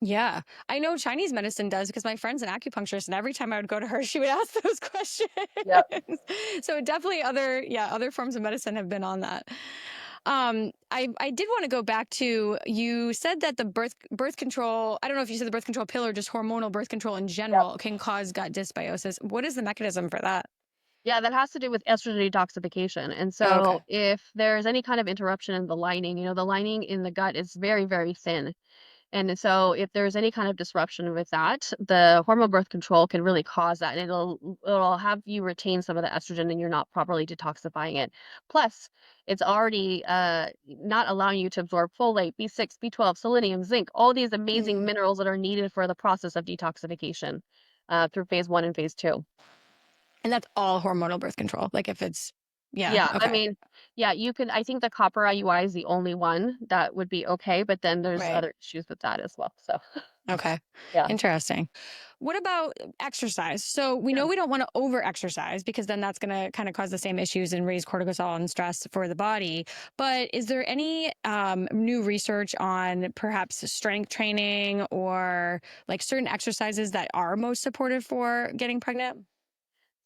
Yeah. I know Chinese medicine does because my friend's an acupuncturist, and every time I would go to her, she would ask those questions. Yep. So definitely other forms of medicine have been on that. I did want to go back to, you said that the birth control, I don't know if you said the birth control pill or just hormonal birth control in Yep. general can cause gut dysbiosis. What is the mechanism for that? Yeah, that has to do with estrogen detoxification. And Oh, so okay. if there's any kind of interruption in the lining, the lining in the gut is very, very thin. And so if there's any kind of disruption with that, the hormone birth control can really cause that. And it'll have you retain some of the estrogen and you're not properly detoxifying it. Plus, it's already not allowing you to absorb folate, B6, B12, selenium, zinc, all these amazing Mm. minerals that are needed for the process of detoxification through phase 1 and phase 2. And that's all hormonal birth control. Like if it's, yeah, Yeah, I okay. mean, yeah, I think the copper IUI is the only one that would be okay, but then there's Right. other issues with that as well. So, Okay. yeah. Interesting. What about exercise? So we Yeah. know we don't want to over exercise because then that's going to kind of cause the same issues and raise cortisol and stress for the body. But is there any new research on perhaps strength training or like certain exercises that are most supportive for getting pregnant?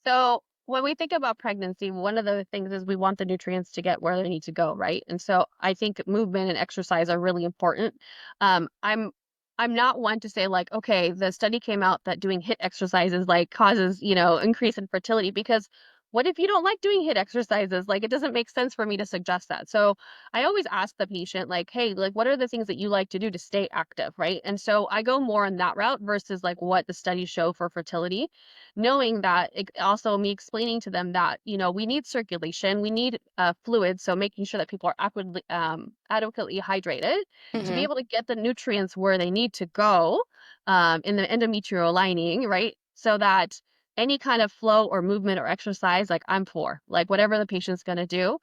So when we think about pregnancy, one of the things is we want the nutrients to get where they need to go, right? And so I think movement and exercise are really important. Um, I'm I'm not one to say like, okay, the study came out that doing HIIT exercises like causes, increase in fertility because what if you don't like doing HIIT exercises? Like, it doesn't make sense for me to suggest that. So I always ask the patient, like, hey, like, what are the things that you like to do to stay active, right? And so I go more on that route versus like what the studies show for fertility, knowing that it also me explaining to them that, we need circulation, we need fluid. So making sure that people are adequately hydrated to be Hmm. able to get the nutrients where they need to go in the endometrial lining, right? So that any kind of flow or movement or exercise, like I'm for, like whatever the patient's going to do,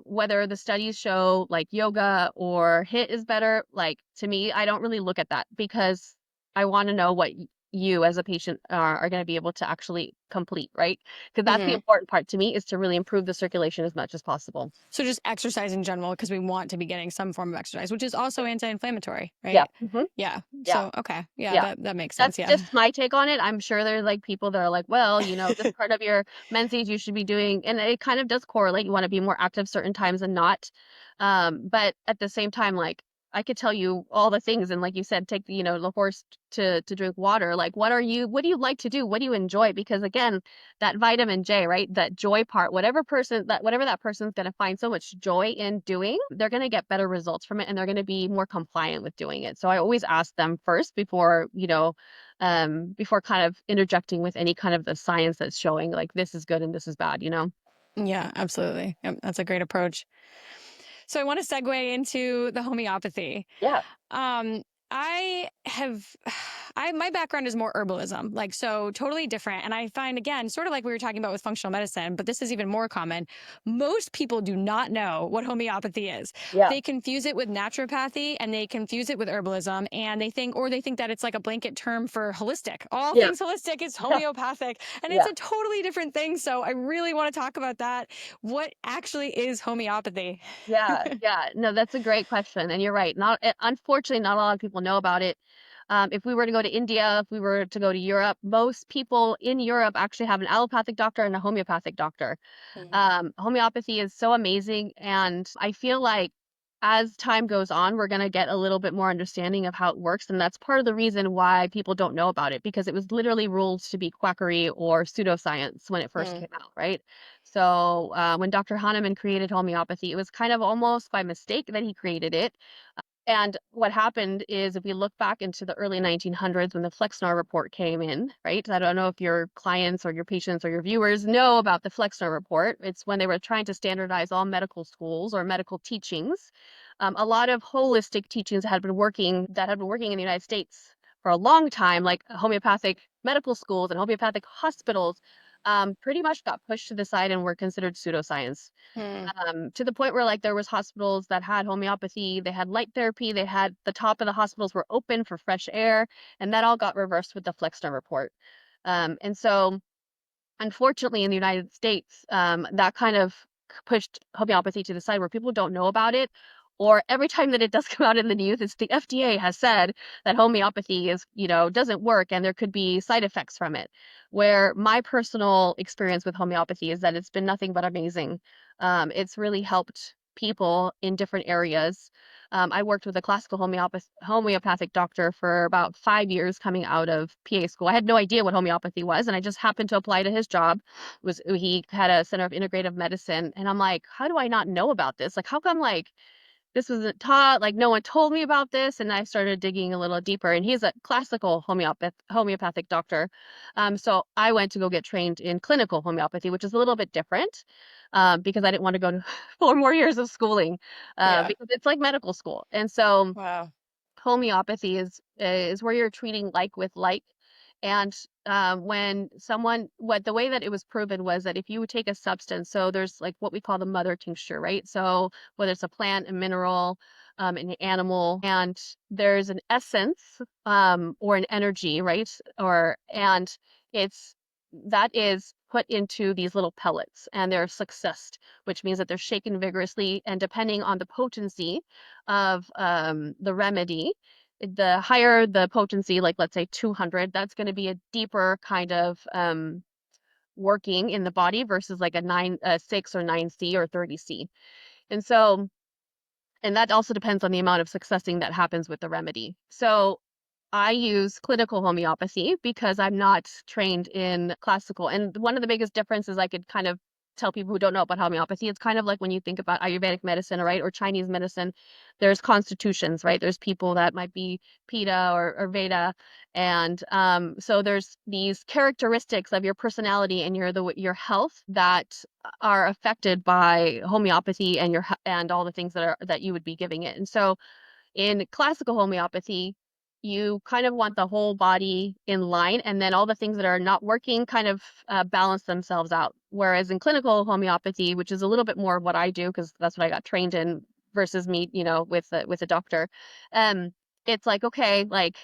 whether the studies show like yoga or HIIT is better, like to me, I don't really look at that because I want to know what you as a patient are going to be able to actually complete, right? Because that's the Hmm. important part to me is to really improve the circulation as much as possible. So just exercise in general, because we want to be getting some form of exercise, which is also anti-inflammatory, Yeah. right? Yeah. Yeah. So, okay. Yeah, Yeah. that makes sense. That's Yeah. just my take on it. I'm sure there's like people that are like, well, this part of your menses you should be doing, and it kind of does correlate. You want to be more active certain times and not. But at the same time, like I could tell you all the things, and like you said, take the horse to drink water. Like, what do you like to do? What do you enjoy? Because again, that vitamin J, right? That joy part, whatever that person's gonna find so much joy in doing, they're gonna get better results from it, and they're gonna be more compliant with doing it. So I always ask them first before kind of interjecting with any kind of the science that's showing like this is good and this is bad. Yeah, absolutely. Yep, that's a great approach. So I want to segue into the homeopathy. Yeah. Um, I have, my background is more herbalism, like so totally different. And I find again, sort of like we were talking about with functional medicine, but this is even more common. Most people do not know what homeopathy is. Yeah. They confuse it with naturopathy and they confuse it with herbalism, and they think that it's like a blanket term for holistic. All Yeah. things holistic is Yeah. homeopathic, and it's Yeah. a totally different thing. So I really want to talk about that. What actually is homeopathy? Yeah, yeah. No, that's a great question, and you're right. Unfortunately, not a lot of people know about it. If we were to go to India, if we were to go to Europe, most people in Europe actually have an allopathic doctor and a homeopathic doctor. Mhm. Homeopathy is so amazing, and I feel like as time goes on, we're going to get a little bit more understanding of how it works, and that's part of the reason why people don't know about it because it was literally ruled to be quackery or pseudoscience when it first Mm. came out, right? So when Dr. Hahnemann created homeopathy, it was kind of almost by mistake that he created it. And what happened is if we look back into the early 1900s when the Flexner report came in, right? I don't know if your clients or your patients or your viewers know about the Flexner report. It's when they were trying to standardize all medical schools or medical teachings. A lot of holistic teachings that had been working in the United States for a long time, like homeopathic medical schools and homeopathic hospitals, pretty much got pushed to the side and were considered pseudoscience, Mm. to the point where like there was hospitals that had homeopathy, they had light therapy, they had the top of the hospitals were open for fresh air, and that all got reversed with the Flexner report. And so unfortunately in the United States, that kind of pushed homeopathy to the side where people don't know about it. Or every time that it does come out in the news, it's the FDA has said that homeopathy doesn't work and there could be side effects from it. Where my personal experience with homeopathy is that it's been nothing but amazing. It's really helped people in different areas. I worked with a classical homeopathic doctor for about 5 years coming out of PA school. I had no idea what homeopathy was, and I just happened to apply to his job. He had a center of integrative medicine, and I'm like, how do I not know about this? Like, how come like this wasn't taught? Like, no one told me about this, and I started digging a little deeper. And he's a classical homeopathic doctor, so I went to go get trained in clinical homeopathy, which is a little bit different, because I didn't want to go to 4 more years of schooling, Yeah. because it's like medical school. And so Wow. homeopathy is where you're treating like with like. And when what the way that it was proven was that if you would take a substance, so there's like what we call the mother tincture, right? So whether it's a plant, a mineral, an animal, and there's an essence, or an energy, right? And it's that is put into these little pellets and they're successed, which means that they're shaken vigorously, and depending on the potency of the remedy, the higher the potency, like let's say 200, that's going to be a deeper kind of working in the body versus like a 6 or 9C or 30C. And so, and that also depends on the amount of successing that happens with the remedy. So I use clinical homeopathy because I'm not trained in classical. And one of the biggest differences I could kind of tell people who don't know about homeopathy, it's kind of like when you think about Ayurvedic medicine, right, or Chinese medicine, there's constitutions, right? There's people that might be Pitta or Veda. And so there's these characteristics of your personality and your health that are affected by homeopathy and and all the things that you would be giving it. And so in classical homeopathy, you kind of want the whole body in line, and then all the things that are not working kind of balance themselves out. Whereas in clinical homeopathy, which is a little bit more of what I do because that's what I got trained in versus me, with a doctor, um, it's like, okay, like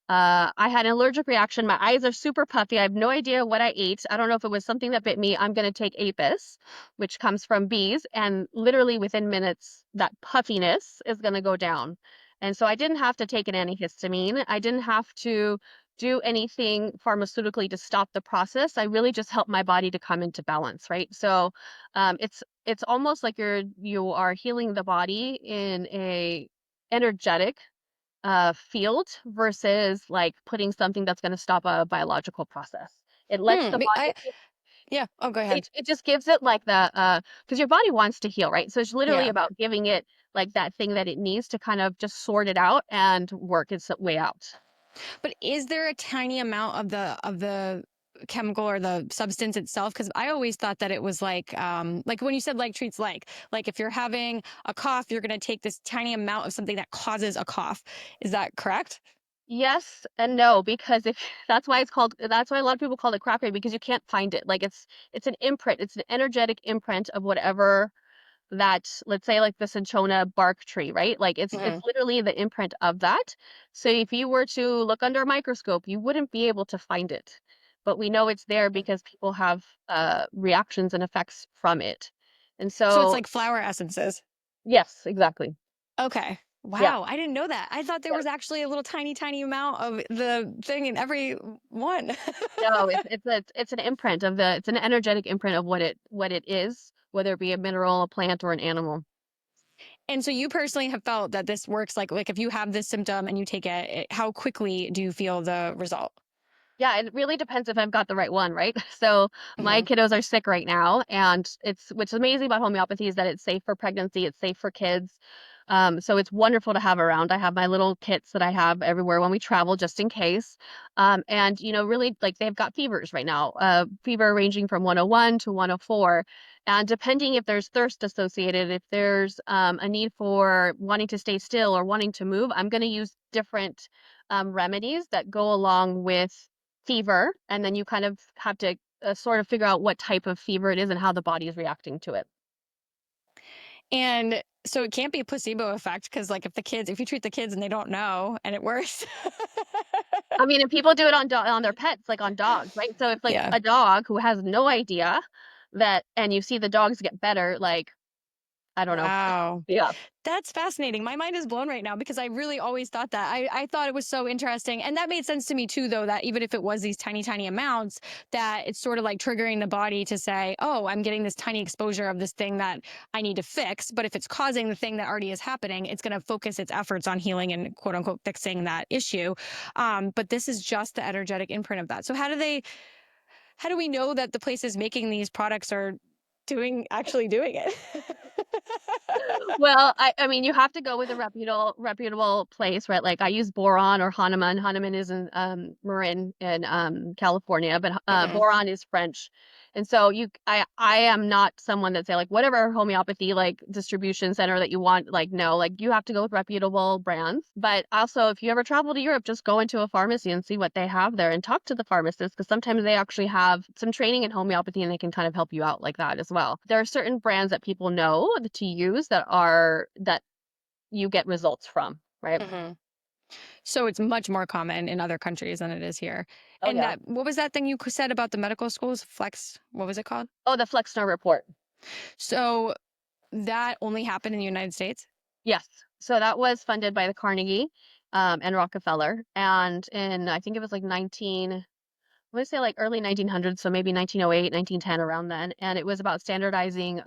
I had an allergic reaction. My eyes are super puffy. I have no idea what I ate. I don't know if it was something that bit me. I'm going to take Apis, which comes from bees, and literally within minutes, that puffiness is going to go down. And so I didn't have to take an antihistamine. I didn't have to do anything pharmaceutically to stop the process. I really just helped my body to come into balance, right? So it's almost like you are healing the body in a energetic field versus like putting something that's going to stop a biological process. It lets the body, Yeah. Oh, go ahead. it just gives it like the because your body wants to heal, right? So it's literally Yeah. about giving it like that thing that it needs to kind of just sort it out and work its way out. But is there a tiny amount of the chemical or the substance itself? Because I always thought that it was like when you said like treats like if you're having a cough, you're going to take this tiny amount of something that causes a cough. Is that correct? Yes and no, because if that's why a lot of people call it crackberry because you can't find it. Like it's an imprint, it's an energetic imprint of whatever that, let's say like the cinchona bark tree, right? Like it's Hmm. literally the imprint of that. So if you were to look under a microscope, you wouldn't be able to find it. But we know it's there because people have reactions and effects from it. And So it's so like flower essences. yes, exactly. Okay. Yeah. Wow, I didn't know that. I thought there Yeah. was actually a little tiny amount of the thing in every one. No, it's an imprint of the it's an energetic imprint of what it is, whether it be a mineral, a plant, or an animal. And so you personally have felt that this works like if you have this symptom and you take how quickly do you feel the result? Yeah, it really depends if I've got the right one, right? So my Hmm. kiddos are sick right now, and it's what's amazing about homeopathy is that it's safe for pregnancy, it's safe for kids. So it's wonderful to have around. I have my little kits that I have everywhere when we travel, just in case. And really, like they've got fevers right now, fever ranging from 101 to 104. And depending if there's thirst associated, if there's a need for wanting to stay still or wanting to move, I'm going to use different remedies that go along with fever, and then you kind of have to sort of figure out what type of fever it is and how the body is reacting to it. And so it can't be a placebo effect because like if you treat the kids and they don't know and it works. I mean, and people do it on their pets, like on dogs, right? So if like Yeah. a dog who has no idea that, and you see the dogs get better, like I don't know, Wow. yeah. That's fascinating. My mind is blown right now because I really always thought that. I thought it was so interesting. And that made sense to me too, though, that even if it was these tiny amounts, that it's sort of like triggering the body to say, oh, I'm getting this tiny exposure of this thing that I need to fix. But if it's causing the thing that already is happening, it's going to focus its efforts on healing and quote unquote fixing that issue. But this is just the energetic imprint of that. So how do we know that the places making these products are actually doing it? Well, I mean, you have to go with a reputable place, right? Like I use Boron or Hahnemann. Hahnemann is in Marin in California, but Hmm. Boron is French. And so I am not someone that say like whatever homeopathy like distribution center that you want, like no, like you have to go with reputable brands. But also if you ever travel to Europe, just go into a pharmacy and see what they have there and talk to the pharmacist because sometimes they actually have some training in homeopathy and they can kind of help you out like that as well. There are certain brands that people know to use that you get results from, right? Hmm. So it's much more common in other countries than it is here. Oh And yeah. that, what was that thing you said about the medical schools? Flex, what was it called? Oh, the Flexner report. So that only happened in the United States? Yes. So that was funded by the Carnegie and Rockefeller. And in, I think it was like I want to say like early 1900s, so maybe 1908, 1910, around then. And it was about standardizing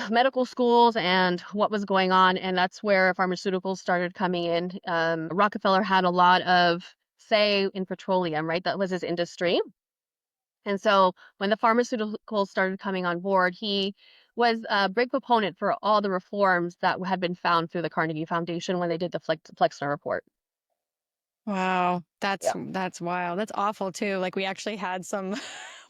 medical schools and what was going on, and that's where pharmaceuticals started coming in. Rockefeller had a lot of say in petroleum, right? That was his industry. And so when the pharmaceuticals started coming on board, he was a big proponent for all the reforms that had been found through the Carnegie Foundation when they did the Flexner report. Wow, Yeah. that's wild. That's awful too. Like we actually had some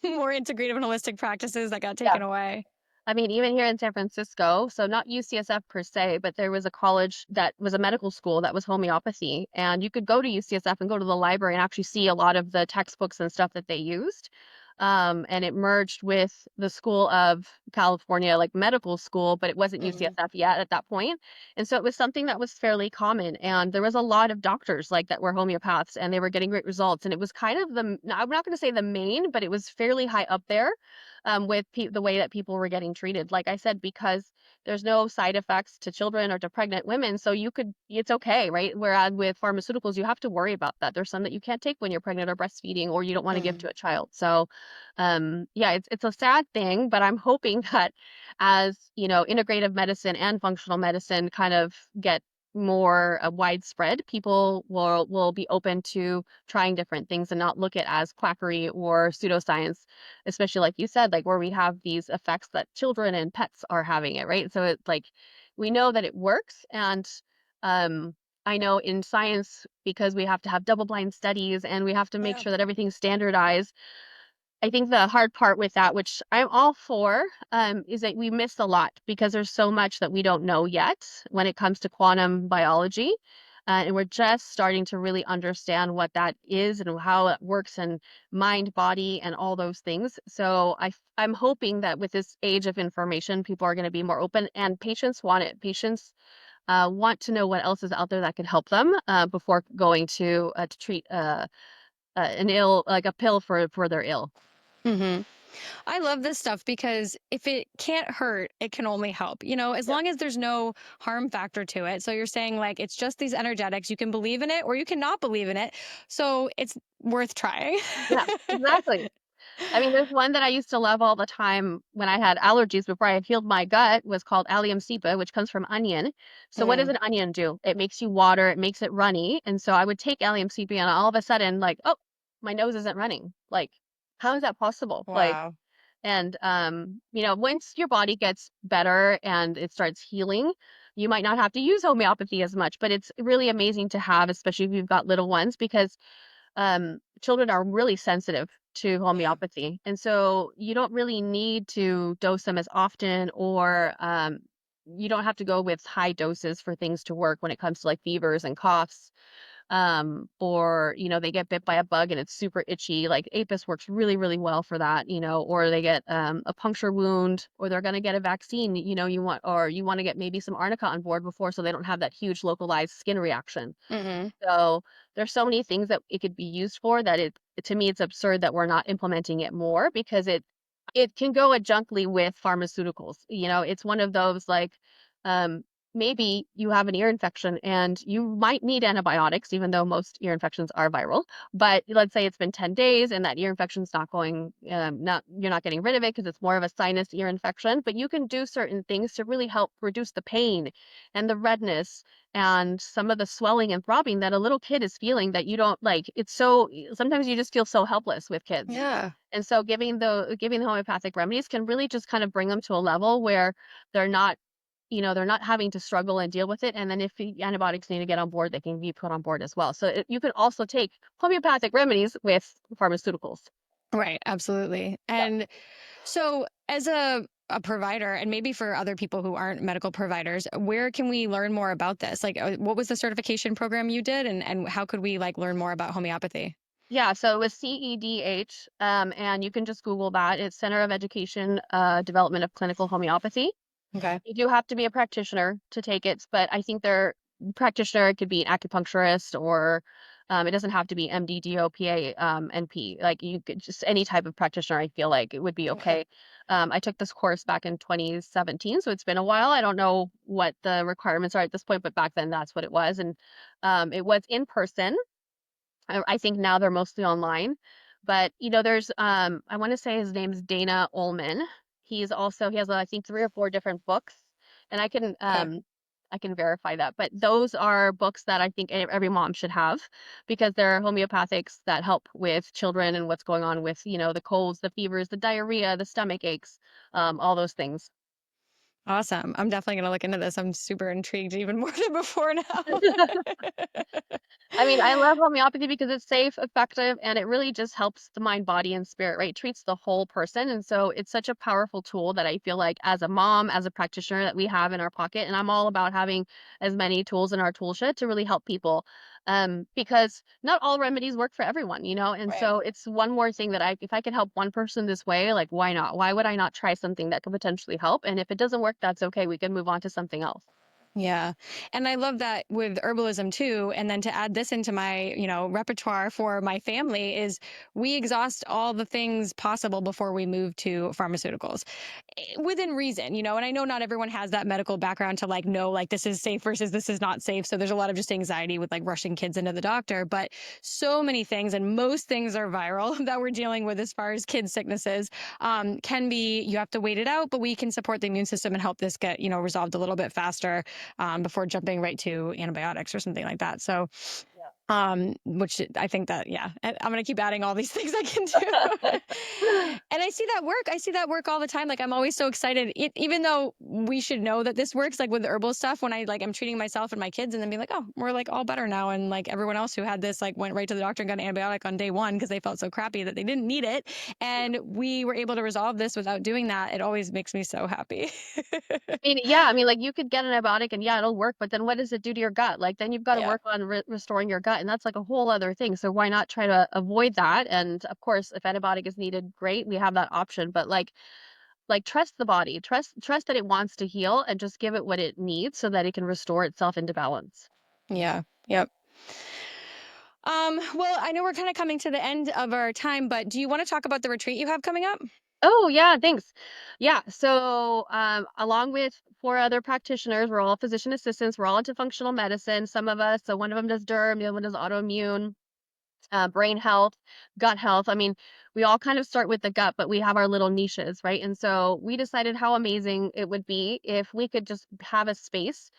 more integrative and holistic practices that got Yeah. taken away. I mean, even here in San Francisco, so not UCSF per se, but there was a college that was a medical school that was homeopathy. And you could go to UCSF and go to the library and actually see a lot of the textbooks and stuff that they used. And it merged with the School of California, like medical school, but it wasn't Mhm. UCSF yet at that point. And so it was something that was fairly common. And there was a lot of doctors like that were homeopaths and they were getting great results. And it was kind of I'm not going to say the main, but it was fairly high up there with the way that people were getting treated. Like I said, because there's no side effects to children or to pregnant women, so it's okay, right? Whereas with pharmaceuticals, you have to worry about that. There's some that you can't take when you're pregnant or breastfeeding, or you don't want to give to Mhm. a child. So, yeah, it's a sad thing, but I'm hoping that as integrative medicine and functional medicine kind of get more widespread, people will be open to trying different things and not look at as quackery or pseudoscience, especially like you said, like where we have these effects that children and pets are having it, right? So it's like we know that it works. And um, I know in science, because we have to have double blind studies and we have to make Yeah. sure that everything's standardized, I think the hard part with that, which I'm all for, is that we miss a lot because there's so much that we don't know yet when it comes to quantum biology. And we're just starting to really understand what that is and how it works and mind, body, and all those things. So I'm hoping that with this age of information, people are going to be more open and patients want it. Patients want to know what else is out there that could help them before going to treat an ill, like a pill for their ill. Hmm. I love this stuff because if it can't hurt, it can only help. As Yeah. long as there's no harm factor to it. So you're saying like it's just these energetics. You can believe in it or you cannot believe in it. So it's worth trying. Yeah, exactly. I mean, there's one that I used to love all the time when I had allergies before I had healed my gut was called Allium cepa, which comes from onion. So what does Mm, an onion do? It makes you water, it makes it runny. And so I would take Allium cepa and all of a sudden like, oh, my nose isn't running. Like, how is that possible? Like, wow. and once your body gets better and it starts healing, you might not have to use homeopathy as much, but it's really amazing to have, especially if you've got little ones, because children are really sensitive to Yeah. homeopathy. And so you don't really need to dose them as often, or you don't have to go with high doses for things to work when it comes to like fevers and coughs. Or, they get bit by a bug and it's super itchy. Like Apis works really, really well for that, or they get a puncture wound, or they're going to get a vaccine, you want to get maybe some arnica on board before so they don't have that huge localized skin reaction. Hmm. So there's so many things that it could be used for that to me it's absurd that we're not implementing it more because it can go adjunctly with pharmaceuticals. It's one of those like um maybe you have an ear infection and you might need antibiotics even though most ear infections are viral. But let's say it's been 10 days and that ear infection's not going not you're not getting rid of it because it's more of a sinus ear infection, but you can do certain things to really help reduce the pain and the redness and some of the swelling and throbbing that a little kid is feeling that you don't like. It's so sometimes you just feel so helpless with kids. Yeah. And so giving the homeopathic remedies can really just kind of bring them to a level where they're not, they're not having to struggle and deal with it. And then if the antibiotics need to get on board, they can be put on board as well. So you can also take homeopathic remedies with pharmaceuticals. Right. Absolutely. Yeah. And so, as a provider, and maybe for other people who aren't medical providers, where can we learn more about this? Like, what was the certification program you did, and how could we like learn more about homeopathy? Yeah, so it was CEDH, and you can just Google that. It's Center of Education Development of Clinical Homeopathy. Okay. You do have to be a practitioner to take it, but I think they're practitioner it could be an acupuncturist or it doesn't have to be MD, DOPA, NP. Like you could just any type of practitioner, I feel like it would be Okay. okay. I took this course back in 2017, so it's been a while. I don't know what the requirements are at this point, but back then that's what it was. And it was in person. I think now they're mostly online. But there's I want to say his name's Dana Ullman, He has I think 3 or 4 different books, and Okay. I can verify that. But those are books that I think every mom should have because they're homeopathics that help with children and what's going on with, the colds, the fevers, the diarrhea, the stomach aches, all those things. Awesome. I'm definitely going to look into this. I'm super intrigued even more than before now. I mean, I love homeopathy because it's safe, effective, and it really just helps the mind, body, and spirit, right? It treats the whole person. And so it's such a powerful tool that I feel like as a mom, as a practitioner that we have in our pocket. And I'm all about having as many tools in our tool shed to really help people. Because not all remedies work for everyone, And Right. so it's one more thing that if I could help one person this way, like why not? Why would I not try something that could potentially help? And if it doesn't work, that's okay. We can move on to something else. Yeah. And I love that with herbalism too. And then to add this into my, repertoire for my family is we exhaust all the things possible before we move to pharmaceuticals within reason, and I know not everyone has that medical background to like know like this is safe versus this is not safe. So there's a lot of just anxiety with like rushing kids into the doctor, but so many things and most things are viral that we're dealing with as far as kids sicknesses can be, you have to wait it out, but we can support the immune system and help this get, resolved a little bit faster before jumping right to antibiotics or something like that. So, which I think that, yeah, I'm going to keep adding all these things I can do. And I see that work. I see that work all the time. Like I'm always so excited, even though we should know that this works, like with the herbal stuff, when I like, I'm treating myself and my kids and then be like, oh, we're like all better now. And like everyone else who had this, like went right to the doctor and got an antibiotic on day one because they felt so crappy that they didn't need it. And we were able to resolve this without doing that. It always makes me so happy. Yeah, I mean, like, you could get an antibiotic and, yeah, it'll work, but then what does it do to your gut? Like, then you've gotta Yeah. work on restoring your gut, and that's, like, a whole other thing, so why not try to avoid that? And, of course, if antibiotic is needed, great, we have that option, but, trust the body. Trust that it wants to heal and just give it what it needs so that it can restore itself into balance. Yeah. Yep. Well, I know we're kind of coming to the end of our time, but do you want to talk about the retreat you have coming up? Oh, yeah, thanks. Yeah, so, along with 4 other practitioners, we're all physician assistants, we're all into functional medicine, some of us so one of them does derm, the other one does autoimmune, brain health, gut health. I mean, we all kind of start with the gut, but we have our little niches, right? And so we decided how amazing it would be if we could just have a space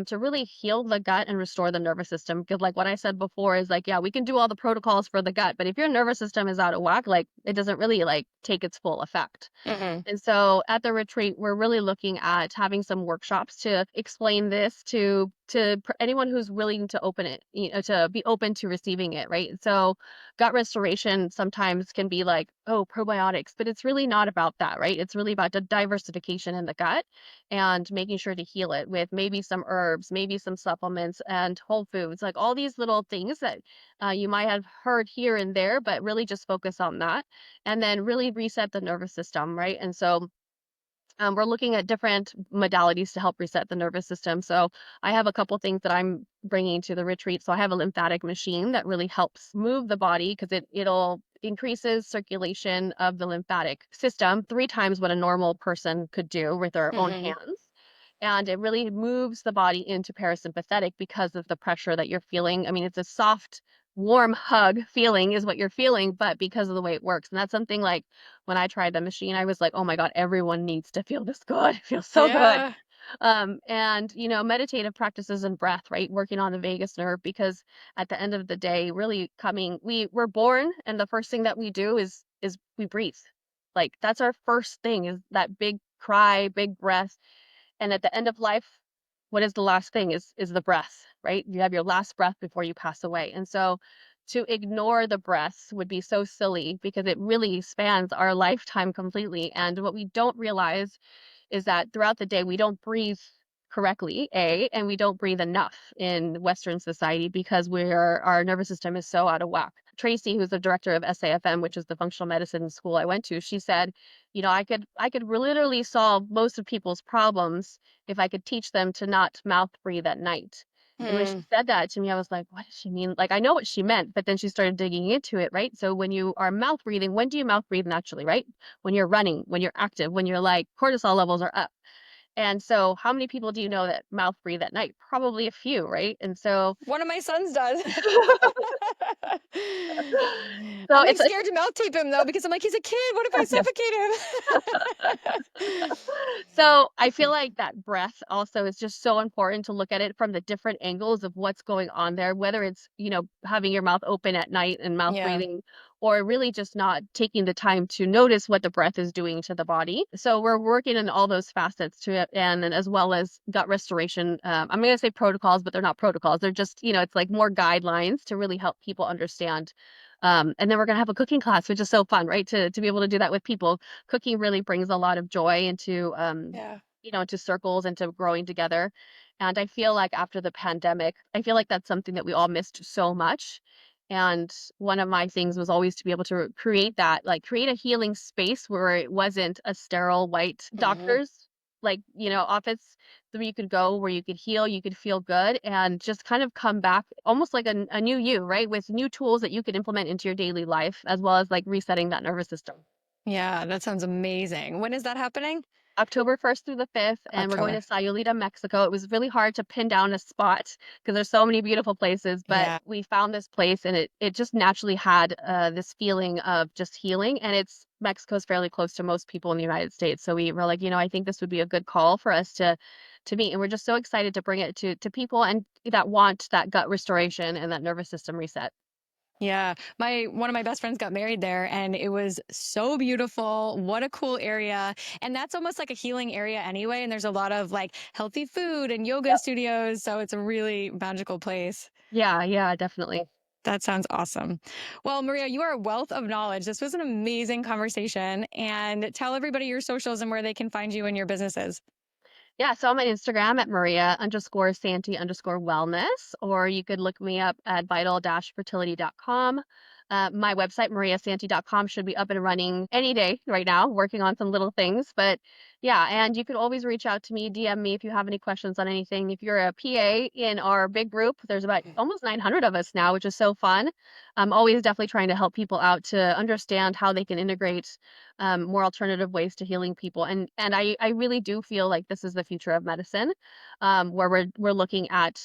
to really heal the gut and restore the nervous system. Because, like what I said before, is like, yeah, we can do all the protocols for the gut, but if your nervous system is out of whack, like it doesn't really like take its full effect. Hmm. And so at the retreat, we're really looking at having some workshops to explain this to anyone who's willing to open it, to be open to receiving it, right? So gut restoration sometimes can be like, oh, probiotics, but it's really not about that, right? It's really about the diversification in the gut and making sure to heal it with maybe some herbs, maybe some supplements and whole foods, like all these little things that you might have heard here and there, but really just focus on that and then really reset the nervous system, right? And so we're looking at different modalities to help reset the nervous system. So I have a couple things that I'm bringing to the retreat. So I have a lymphatic machine that really helps move the body because it'll increases circulation of the lymphatic system 3 times what a normal person could do with their own Hmm. hands. And it really moves the body into parasympathetic because of the pressure that you're feeling. I mean, it's a soft, warm hug feeling is what you're feeling, but because of the way it works. And that's something like when I tried the machine, I was like, "Oh my god, everyone needs to feel this good. It feels so good." Yeah. And meditative practices and breath, right? Working on the vagus nerve because at the end of the day, really we're born and the first thing that we do is we breathe. Like that's our first thing is that big cry, big breath. And at the end of life, what is the last thing is the breath, right? You have your last breath before you pass away. And so to ignore the breath would be so silly because it really spans our lifetime completely. And what we don't realize is that throughout the day we don't breathe correctly, and we don't breathe enough in Western society because our nervous system is so out of whack. Tracy, who's the director of SAFM, which is the functional medicine school I went to, she said, I could literally solve most of people's problems if I could teach them to not mouth breathe at night. And when she Hmm. said that to me, I was like, what does she mean? Like, I know what she meant, but then she started digging into it, right? So when you are mouth breathing, when do you mouth breathe naturally, right? When you're running, when you're active, when you're like cortisol levels are up. And so how many people do you know that mouth breathe at night? Probably a few, right? And so One of my sons does. so I'm like it's scared to mouth tape him though because I'm like, he's a kid. What if I suffocate him? So I feel like that breath also is just so important to look at it from the different angles of what's going on there, whether it's, having your mouth open at night and mouth Yeah. breathing, or really just not taking the time to notice what the breath is doing to the body. So we're working in all those facets to it, and as well as gut restoration. I'm going to say protocols, but they're not protocols. They're just, it's like more guidelines to really help people understand. And then we're going to have a cooking class, which is so fun, right? To be able to do that with people. Cooking really brings a lot of joy into Yeah. into circles and to growing together. And I feel like after the pandemic, I feel like that's something that we all missed so much. And one of my things was always to be able to create that, like create a healing space where it wasn't a sterile white Hmm. doctor's office where you could go, where you could heal, you could feel good, and just kind of come back almost like a new you, right? With new tools that you could implement into your daily life, as well as like resetting that nervous system. Yeah, that sounds amazing. When is that happening? October 1st through the 5th, and we're going to October. Sayulita, Mexico. It was really hard to pin down a spot because there's so many beautiful places, but Yeah. we found this place and it just naturally had this feeling of just healing. And Mexico's fairly close to most people in the United States. So we were like, I think this would be a good call for us to meet. And we're just so excited to bring it to people and that want that gut restoration and that nervous system reset. Yeah. One of my best friends got married there and it was so beautiful. What a cool area. And that's almost like a healing area anyway. And there's a lot of like healthy food and yoga studios. So it's a really magical place. Yeah, yeah, definitely. That sounds awesome. Well, Maria, you are a wealth of knowledge. This was an amazing conversation. And tell everybody your socials and where they can find you and your businesses. Yeah, so I'm on Instagram at Maria_Santee_wellness, or you could look me up at vital-fertility.com. My website, mariasantee.com, should be up and running any day right now, working on some little things. But yeah, and you could always reach out to me, DM me if you have any questions on anything. If you're a PA in our big group, there's about almost 900 of us now, which is so fun. I'm always definitely trying to help people out to understand how they can integrate more alternative ways to healing people. And I really do feel like this is the future of medicine, where we're looking at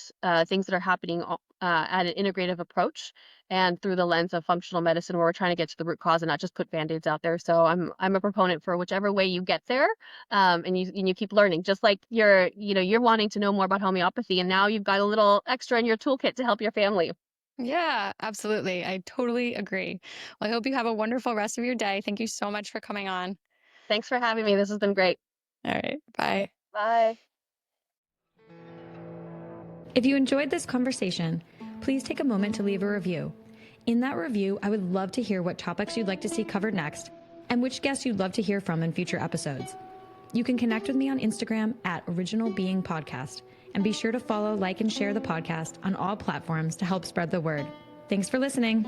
things that are happening at an integrative approach and through the lens of functional medicine, where we're trying to get to the root cause and not just put band-aids out there. So I'm a proponent for whichever way you get there, and you keep learning. Just like you're wanting to know more about homeopathy, and now you've got a little extra in your toolkit to help your family. Yeah, absolutely. I totally agree. Well, I hope you have a wonderful rest of your day. Thank you so much for coming on. Thanks for having me. This has been great. All right. Bye. Bye. If you enjoyed this conversation, please take a moment to leave a review. In that review, I would love to hear what topics you'd like to see covered next and which guests you'd love to hear from in future episodes. You can connect with me on Instagram at Original Being Podcast, and be sure to follow, like, and share the podcast on all platforms to help spread the word. Thanks for listening.